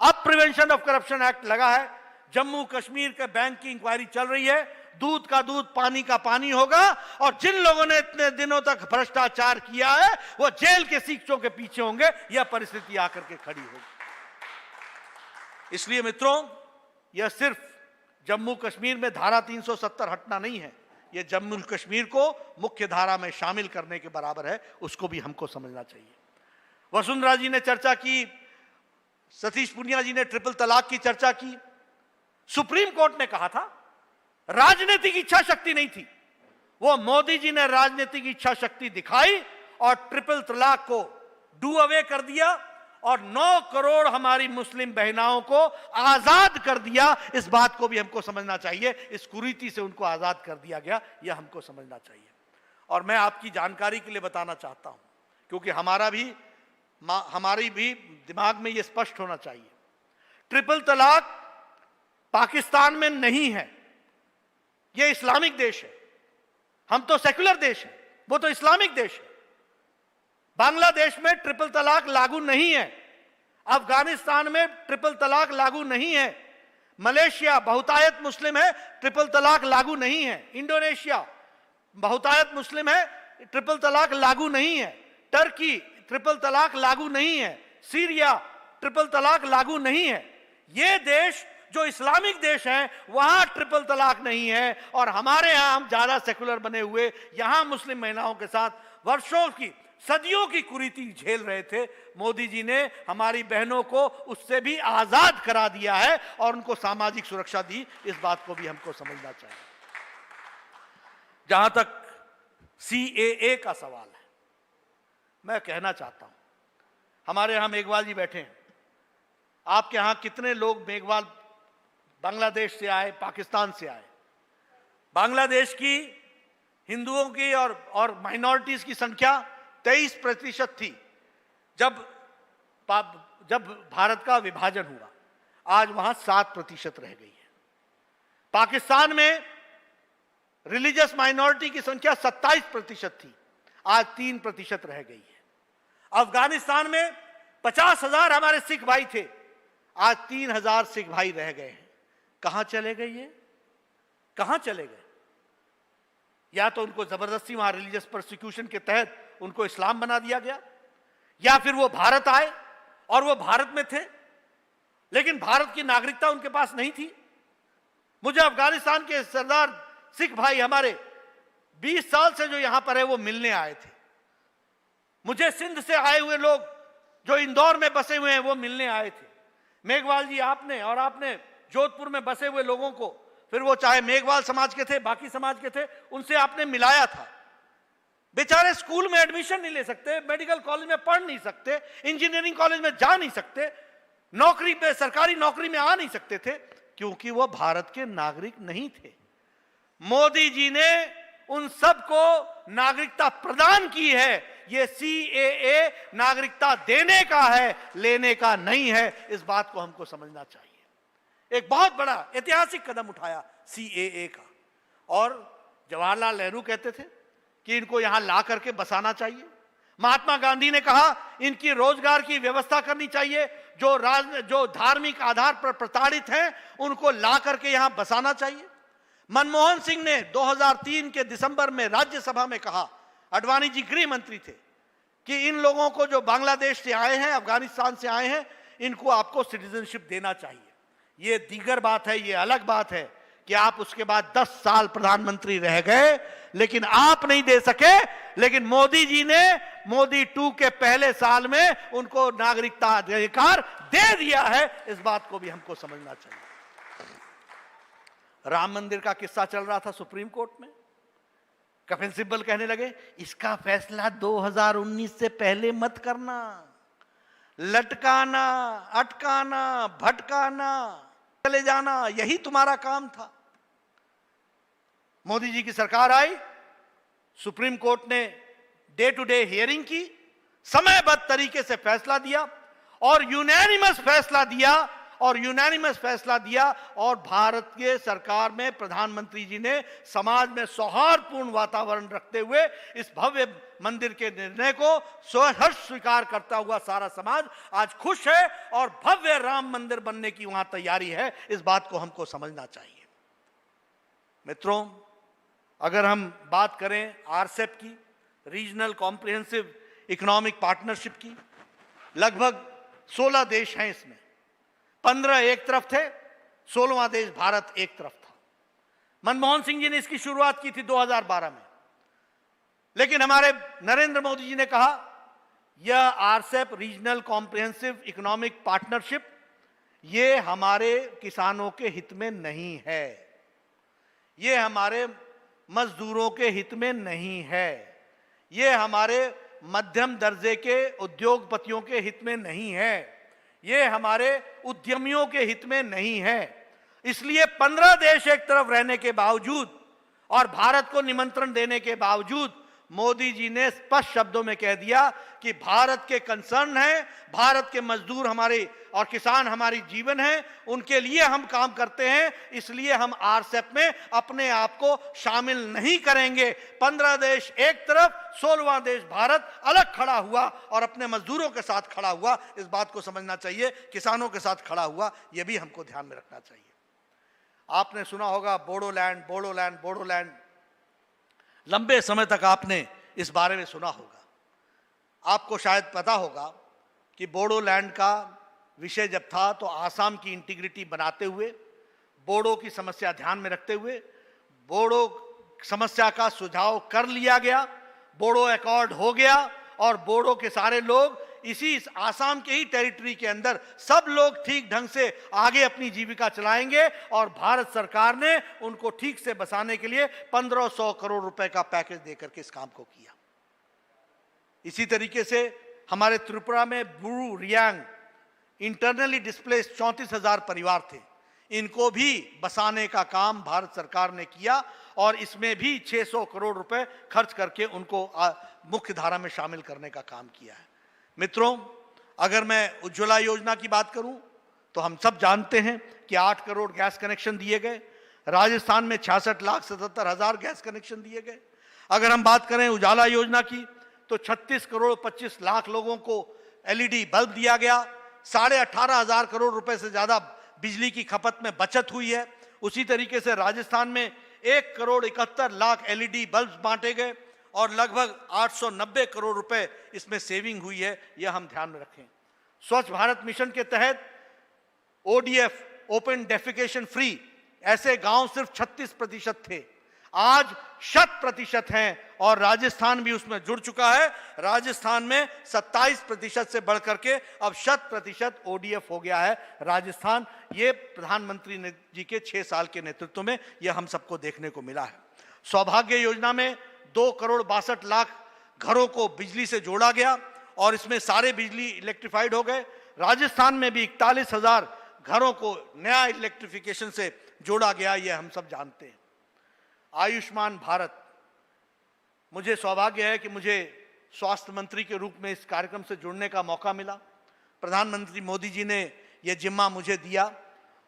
अब प्रिवेंशन ऑफ करप्शन एक्ट लगा है। जम्मू कश्मीर के बैंक की इंक्वायरी चल रही है। दूध का दूध, पानी का पानी होगा, और जिन लोगों ने इतने दिनों तक भ्रष्टाचार किया है वो जेल के सीखों के पीछे होंगे। यह परिस्थिति आकर के खड़ी होगी। इसलिए मित्रों, यह सिर्फ जम्मू कश्मीर में धारा 370 हटना नहीं है, यह जम्मू कश्मीर को मुख्य धारा में शामिल करने के बराबर है। उसको भी हमको समझना चाहिए। वसुंधरा जी ने चर्चा की, सतीश पुनिया जी ने ट्रिपल तलाक की चर्चा की। सुप्रीम कोर्ट ने कहा था राजनीतिक इच्छा शक्ति नहीं थी। वो मोदी जी ने राजनीतिक इच्छा शक्ति दिखाई और ट्रिपल तलाक को डू अवे कर दिया और 9 करोड़ हमारी मुस्लिम बहनाओं को आजाद कर दिया। इस बात को भी हमको समझना चाहिए। इस कुरीति से उनको आजाद कर दिया गया, यह हमको समझना चाहिए। और मैं आपकी जानकारी के लिए बताना चाहता हूं, क्योंकि हमारी भी दिमाग में यह स्पष्ट होना चाहिए, ट्रिपल तलाक पाकिस्तान में नहीं है। यह इस्लामिक देश है। हम तो सेक्युलर देश है, वो तो इस्लामिक देश है। बांग्लादेश में ट्रिपल तलाक लागू नहीं है। अफगानिस्तान में ट्रिपल तलाक लागू नहीं है। मलेशिया बहुतायत मुस्लिम है, ट्रिपल तलाक लागू नहीं है। इंडोनेशिया बहुतायत मुस्लिम है, ट्रिपल तलाक लागू नहीं है। टर्की ट्रिपल तलाक लागू नहीं है। सीरिया ट्रिपल तलाक लागू नहीं है। ये देश जो इस्लामिक देश है वहां ट्रिपल तलाक नहीं है। और हमारे यहां हम ज्यादा सेकुलर बने हुए यहां मुस्लिम महिलाओं के साथ वर्षों की, सदियों की कुरीति झेल रहे थे। मोदी जी ने हमारी बहनों को उससे भी आजाद करा दिया है और उनको सामाजिक सुरक्षा दी। इस बात को भी हमको समझना चाहिए। जहां तक CAA का सवाल है, मैं कहना चाहता हूं, हमारे यहां मेघवाल जी बैठे हैं। आपके यहां कितने लोग मेघवाल बांग्लादेश से आए, पाकिस्तान से आए? बांग्लादेश की हिंदुओं की और माइनॉरिटीज की संख्या 23% थी जब भारत का विभाजन हुआ। आज वहां 7% रह गई है। पाकिस्तान में रिलीजियस माइनॉरिटी की संख्या 27% थी, आज 3% रह गई है। अफगानिस्तान में 50,000 हमारे सिख भाई थे, आज 3,000 सिख भाई रह गए हैं। कहां चले गए ये? कहां चले गए? या तो उनको जबरदस्ती वहां रिलीजियस प्रोसिक्यूशन के तहत उनको इस्लाम बना दिया गया, या फिर वो भारत आए और वो भारत में थे लेकिन भारत की नागरिकता उनके पास नहीं थी। मुझे अफगानिस्तान के सरदार सिख भाई हमारे 20 साल से जो यहां पर है वो मिलने आए थे। मुझे सिंध से आए हुए लोग जो इंदौर में बसे हुए हैं वो मिलने आए थे। मेघवाल जी आपने जोधपुर में बसे हुए लोगों को, फिर वो चाहे मेघवाल समाज के थे, बाकी समाज के थे, उनसे आपने मिलाया था। बेचारे स्कूल में एडमिशन नहीं ले सकते, मेडिकल कॉलेज में पढ़ नहीं सकते, इंजीनियरिंग कॉलेज में जा नहीं सकते, नौकरी पे, सरकारी नौकरी में आ नहीं सकते थे, क्योंकि वो भारत के नागरिक नहीं थे। मोदी जी ने उन सबको नागरिकता प्रदान की है। ये CAA नागरिकता देने का है, लेने का नहीं है। इस बात को हमको समझना चाहिए। एक बहुत बड़ा ऐतिहासिक कदम उठाया CAA का। और जवाहरलाल नेहरू कहते थे कि इनको यहां ला करके बसाना चाहिए। महात्मा गांधी ने कहा इनकी रोजगार की व्यवस्था करनी चाहिए। जो धार्मिक आधार पर प्रताड़ित हैं उनको ला करके यहां बसाना चाहिए। मनमोहन सिंह ने 2003 के दिसंबर में राज्यसभा में कहा, अडवाणी जी गृह मंत्री थे, कि इन लोगों को जो बांग्लादेश से आए हैं, अफगानिस्तान से आए हैं, इनको आपको सिटीजनशिप देना चाहिए। ये दीगर बात है, ये अलग बात है कि आप उसके बाद 10 साल प्रधानमंत्री रह गए लेकिन आप नहीं दे सके। लेकिन मोदी जी ने मोदी 2 के पहले साल में उनको नागरिकता अधिकार दे दिया है। इस बात को भी हमको समझना चाहिए। राम मंदिर का किस्सा चल रहा था सुप्रीम कोर्ट में। कपिल सिब्बल कहने लगे इसका फैसला 2019 से पहले मत करना, लटकाना, अटकाना, भटकाना, चले जाना, यही तुम्हारा काम था। मोदी जी की सरकार आई, सुप्रीम कोर्ट ने डे टू डे हियरिंग की, समयबद्ध तरीके से फैसला दिया और यूनैनिमस फैसला दिया और यूनानिमस फैसला दिया और भारत के सरकार में प्रधानमंत्री जी ने समाज में सौहार्दपूर्ण वातावरण रखते हुए इस भव्य मंदिर के निर्णय को सहर्ष स्वीकार करता हुआ सारा समाज आज खुश है और भव्य राम मंदिर बनने की वहां तैयारी है। इस बात को हमको समझना चाहिए। मित्रों, अगर हम बात करें आरसेप की, रीजनल कॉम्प्रिहेंसिव इकोनॉमिक पार्टनरशिप की, लगभग 16 देश हैं इसमें। 15 एक तरफ थे, 16वां देश भारत एक तरफ था। मनमोहन सिंह जी ने इसकी शुरुआत की थी 2012 में, लेकिन हमारे नरेंद्र मोदी जी ने कहा यह RCEP regional comprehensive economic partnership ये हमारे किसानों के हित में नहीं है, ये हमारे मजदूरों के हित में नहीं है, ये हमारे मध्यम दर्जे के उद्योगपतियों के हित में नहीं है, ये हमारे उद्यमियों के हित में नहीं है। इसलिए 15 देश एक तरफ रहने के बावजूद और भारत को निमंत्रण देने के बावजूद मोदी जी ने स्पष्ट शब्दों में कह दिया कि भारत के कंसर्न है, भारत के मजदूर हमारे और किसान हमारी जीवन है, उनके लिए हम काम करते हैं, इसलिए हम आरसेप में अपने आप को शामिल नहीं करेंगे। 15 देश एक तरफ, 16वां देश भारत अलग खड़ा हुआ और अपने मजदूरों के साथ खड़ा हुआ। इस बात को समझना चाहिए, किसानों के साथ खड़ा हुआ, यह भी हमको ध्यान में रखना चाहिए। आपने सुना होगा बोडोलैंड, बोडोलैंड, बोडोलैंड। लंबे समय तक आपने इस बारे में सुना होगा। आपको शायद पता होगा कि बोडोलैंड का विषय जब था तो आसाम की इंटीग्रिटी बनाते हुए, बोडो की समस्या ध्यान में रखते हुए बोडो समस्या का सुझाव कर लिया गया, बोडो अकॉर्ड हो गया और बोडो के सारे लोग इसी आसाम के ही टेरिटरी के अंदर सब लोग ठीक ढंग से आगे अपनी जीविका चलाएंगे और भारत सरकार ने उनको ठीक से बसाने के लिए 1500 करोड़ रुपए का पैकेज देकर के इस काम को किया। इसी तरीके से हमारे त्रिपुरा में बुरु रियांग इंटरनली डिस्प्लेस्ड 34,000 परिवार थे, इनको भी बसाने का काम भारत सरकार ने किया और इसमें भी 600 करोड़ रुपए खर्च करके उनको मुख्य धारा में शामिल करने का काम किया है। मित्रों, अगर मैं उज्ज्वला योजना की बात करूं तो हम सब जानते हैं कि 8 करोड़ गैस कनेक्शन दिए गए। राजस्थान में 66,77,000 गैस कनेक्शन दिए गए। अगर हम बात करें उजाला योजना की तो 36 करोड़ 25 लाख लोगों को एलईडी बल्ब दिया गया। 18,500 करोड़ रुपए से ज्यादा बिजली की खपत में बचत हुई है। उसी तरीके से राजस्थान में 1 करोड़ 71 लाख एलईडी बल्ब बांटे गए और लगभग 890 करोड़ रुपए इसमें सेविंग हुई है, यह हम ध्यान में रखें। स्वच्छ भारत मिशन के तहत ओडीएफ, ओपन डेफिकेशन फ्री, ऐसे गांव सिर्फ 36% थे, आज 100% हैं और राजस्थान भी उसमें जुड़ चुका है। राजस्थान में 27% से बढ़कर के अब 100% ओडीएफ हो गया है राजस्थान। ये प्रधानमंत्री जी के 6 साल के नेतृत्व में यह हम सबको देखने को मिला है। सौभाग्य योजना में 2 करोड़ 62 लाख घरों को बिजली से जोड़ा गया और इसमें सारे बिजली इलेक्ट्रिफाइड हो गए। राजस्थान में भी 41,000 घरों को नया इलेक्ट्रिफिकेशन से जोड़ा गया, यह हम सब जानते हैं। आयुष्मान भारत, मुझे सौभाग्य है कि मुझे स्वास्थ्य मंत्री के रूप में इस कार्यक्रम से जुड़ने का मौका मिला। प्रधानमंत्री मोदी जी ने यह जिम्मा मुझे दिया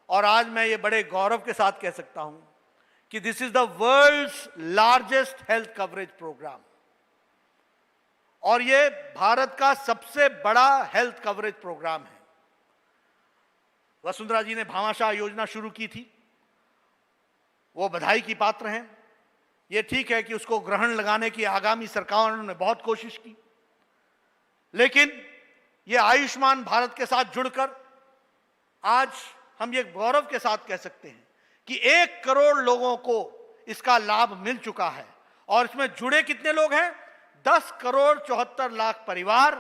और आज मैं ये बड़े गौरव के साथ कह सकता हूं कि this is the world's largest health coverage programme और ये भारत का सबसे बड़ा हेल्थ कवरेज प्रोग्राम है। वसुंधरा जी ने भामाशाह योजना शुरू की थी, वो बधाई की पात्र हैं। ये ठीक है कि उसको ग्रहण लगाने की आगामी सरकारों ने बहुत कोशिश की, लेकिन ये आयुष्मान भारत के साथ जुड़कर आज हम ये गौरव के साथ कह सकते हैं कि 1 करोड़ लोगों को इसका लाभ मिल चुका है और इसमें जुड़े कितने लोग हैं? 10 करोड़ 74 लाख परिवार,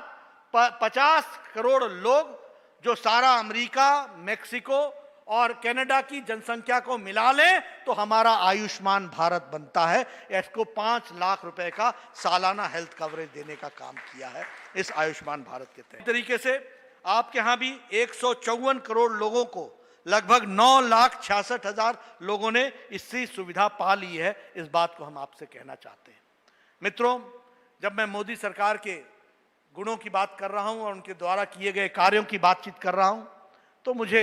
50 करोड़ लोग, जो सारा अमेरिका, मेक्सिको और कनाडा की जनसंख्या को मिला लें तो हमारा आयुष्मान भारत बनता है। इसको 5 लाख रुपए का सालाना हेल्थ कवरेज देने का काम किया है इस आयुष्मान भारत के तहत। इस तरीके से आपके यहां भी 154 करोड़ लोगों को लगभग 9,66,000 लोगों ने इससे सुविधा पा ली है। इस बात को हम आपसे कहना चाहते हैं। मित्रों, जब मैं मोदी सरकार के गुणों की बात कर रहा हूं और उनके द्वारा किए गए कार्यों की बातचीत कर रहा हूं तो मुझे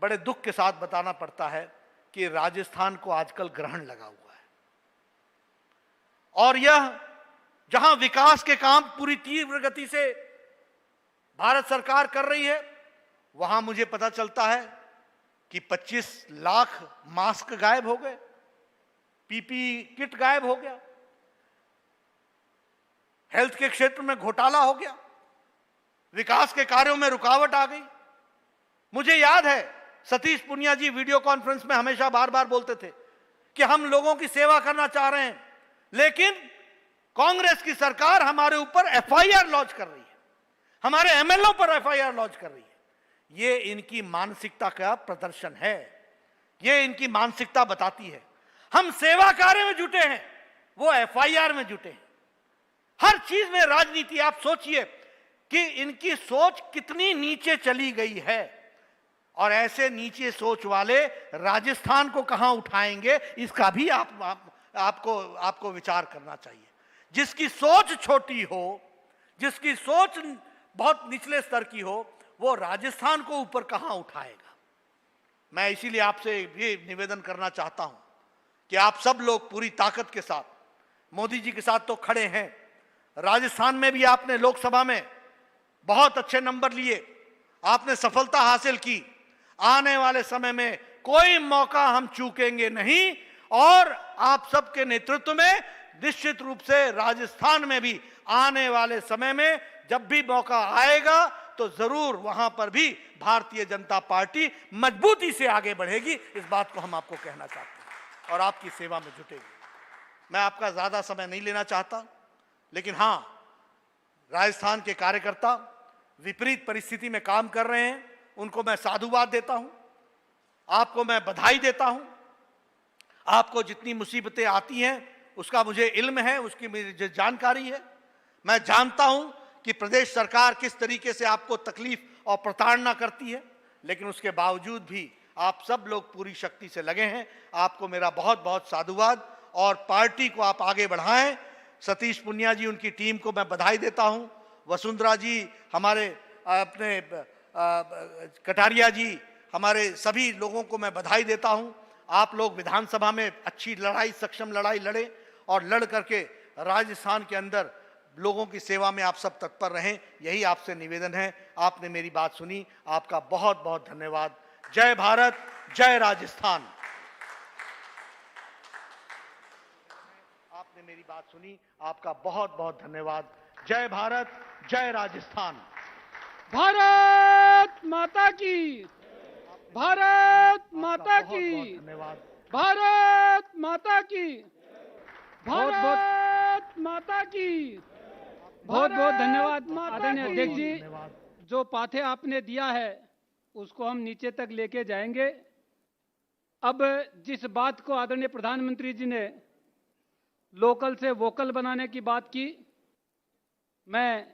बड़े दुख के साथ बताना पड़ता है कि राजस्थान को आजकल ग्रहण लगा हुआ है और यह जहां विकास के काम पूरी तीव्र गति से भारत सरकार कर रही है, वहां मुझे पता चलता है कि 25 लाख मास्क गायब हो गए, पीपीई किट गायब हो गया, हेल्थ के क्षेत्र में घोटाला हो गया, विकास के कार्यों में रुकावट आ गई। मुझे याद है सतीश पुनिया जी वीडियो कॉन्फ्रेंस में हमेशा बार बार बोलते थे कि हम लोगों की सेवा करना चाह रहे हैं, लेकिन कांग्रेस की सरकार हमारे ऊपर एफआईआर लॉन्च कर रही है, हमारे एमएलओ पर एफआईआर लॉन्च कर रही है। ये इनकी मानसिकता का प्रदर्शन है, ये इनकी मानसिकता बताती है। हम सेवा कार्य में जुटे हैं, वो एफआईआर में जुटे हैं। हर चीज में राजनीति। आप सोचिए कि इनकी सोच कितनी नीचे चली गई है और ऐसे नीचे सोच वाले राजस्थान को कहां उठाएंगे, इसका भी आपको विचार करना चाहिए। जिसकी सोच छोटी हो, जिसकी सोच बहुत निचले स्तर की हो, वो राजस्थान को ऊपर कहां उठाएगा। मैं इसीलिए आपसे ये निवेदन करना चाहता हूं कि आप सब लोग पूरी ताकत के साथ मोदी जी के साथ तो खड़े हैं। राजस्थान में भी आपने लोकसभा में बहुत अच्छे नंबर लिए, आपने सफलता हासिल की। आने वाले समय में कोई मौका हम चूकेंगे नहीं और आप सबके नेतृत्व में निश्चित रूप से राजस्थान में भी आने वाले समय में जब भी मौका आएगा तो जरूर वहां पर भी भारतीय जनता पार्टी मजबूती से आगे बढ़ेगी। इस बात को हम आपको कहना चाहते हैं और आपकी सेवा में जुटेगी। मैं आपका ज्यादा समय नहीं लेना चाहता, लेकिन हां, राजस्थान के कार्यकर्ता विपरीत परिस्थिति में काम कर रहे हैं, उनको मैं साधुवाद देता हूं, आपको मैं बधाई देता हूं। आपको जितनी मुसीबतें आती हैं उसका मुझे इल्म है, उसकी मुझे जानकारी है। मैं जानता हूं कि प्रदेश सरकार किस तरीके से आपको तकलीफ और प्रताड़ना करती है, लेकिन उसके बावजूद भी आप सब लोग पूरी शक्ति से लगे हैं। आपको मेरा बहुत बहुत साधुवाद और पार्टी को आप आगे बढ़ाएं। सतीश पुनिया जी, उनकी टीम को मैं बधाई देता हूं। वसुंधरा जी, हमारे अपने कटारिया जी, हमारे सभी लोगों को मैं बधाई देता हूं। आप लोग विधानसभा में अच्छी लड़ाई, सक्षम लड़ाई लड़े और लड़ करके राजस्थान के अंदर लोगों की सेवा में आप सब तत्पर रहें, यही आपसे निवेदन है। आपने मेरी बात सुनी, आपका बहुत बहुत धन्यवाद। जय भारत, जय राजस्थान। आपने मेरी बात सुनी, आपका बहुत बहुत धन्यवाद। जय भारत, जय राजस्थान। भारत माता की, भारत माता की, धन्यवाद। भारत माता की, भारत माता की। बहुत बहुत धन्यवाद आदरणीय अध्यक्ष जी। जो पाथे आपने दिया है उसको हम नीचे तक लेके जाएंगे। अब जिस बात को आदरणीय प्रधानमंत्री जी ने लोकल से वोकल बनाने की बात की, मैं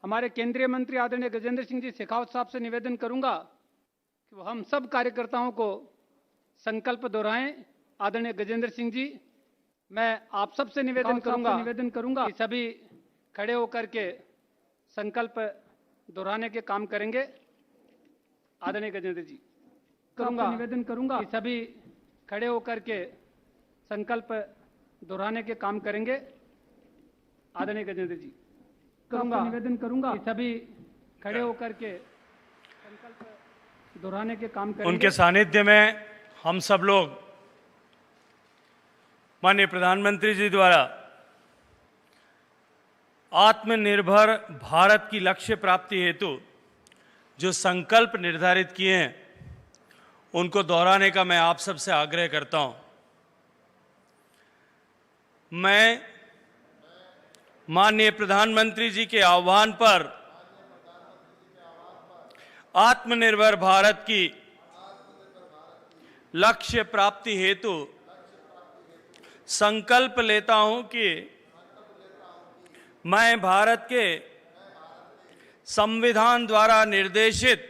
हमारे केंद्रीय मंत्री आदरणीय गजेंद्र सिंह जी शेखावत साहब से निवेदन करूंगा कि वो हम सब कार्यकर्ताओं को संकल्प दोहराएं। आदरणीय गजेंद्र सिंह जी, मैं आप सब से निवेदन करूंगा कि सभी खड़े होकर के संकल्प दोहराने के काम करेंगे। आदरणीय गजेंद्र जी, निवेदन करूंगा कि सभी खड़े होकर के संकल्प दोहराने के काम करेंगे। आदरणीय गजेंद्र जी, निवेदन करूंगा कि सभी खड़े होकर के संकल्प दोहराने के काम करेंगे। उनके सानिध्य में हम सब लोग माननीय प्रधानमंत्री जी द्वारा आत्मनिर्भर भारत की लक्ष्य प्राप्ति हेतु जो संकल्प निर्धारित किए हैं उनको दोहराने का मैं आप सबसे आग्रह करता हूं। मैं माननीय प्रधानमंत्री जी के आह्वान पर आत्मनिर्भर भारत की लक्ष्य प्राप्ति हेतु संकल्प लेता हूं कि मैं भारत के संविधान द्वारा निर्देशित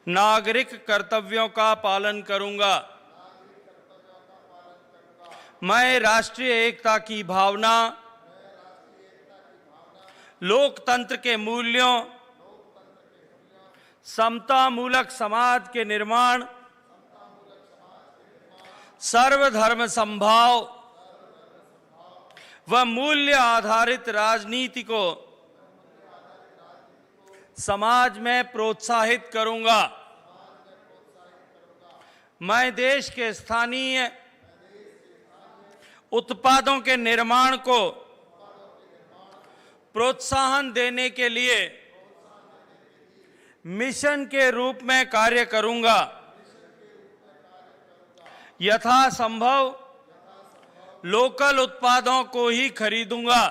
नागरिक कर्तव्यों का पालन करूंगा। मैं राष्ट्रीय एकता की भावना, लोकतंत्र के मूल्यों, समतामूलक समाज के निर्माण, सर्वधर्म समभाव व मूल्य आधारित राजनीति को समाज में प्रोत्साहित करूंगा। मैं देश के स्थानीय उत्पादों के निर्माण को प्रोत्साहन देने के लिए मिशन के रूप में कार्य करूंगा। यथासंभव लोकल उत्पादों को ही खरीदूंगा।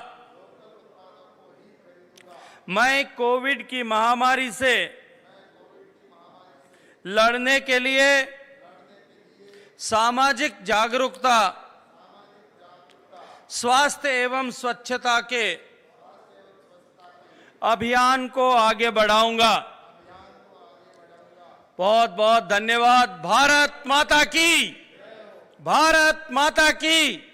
मैं कोविड की महामारी से लड़ने के लिए सामाजिक जागरूकता, स्वास्थ्य एवं स्वच्छता के अभियान को आगे बढ़ाऊंगा। बहुत बहुत धन्यवाद। भारत माता की, भारत माता की।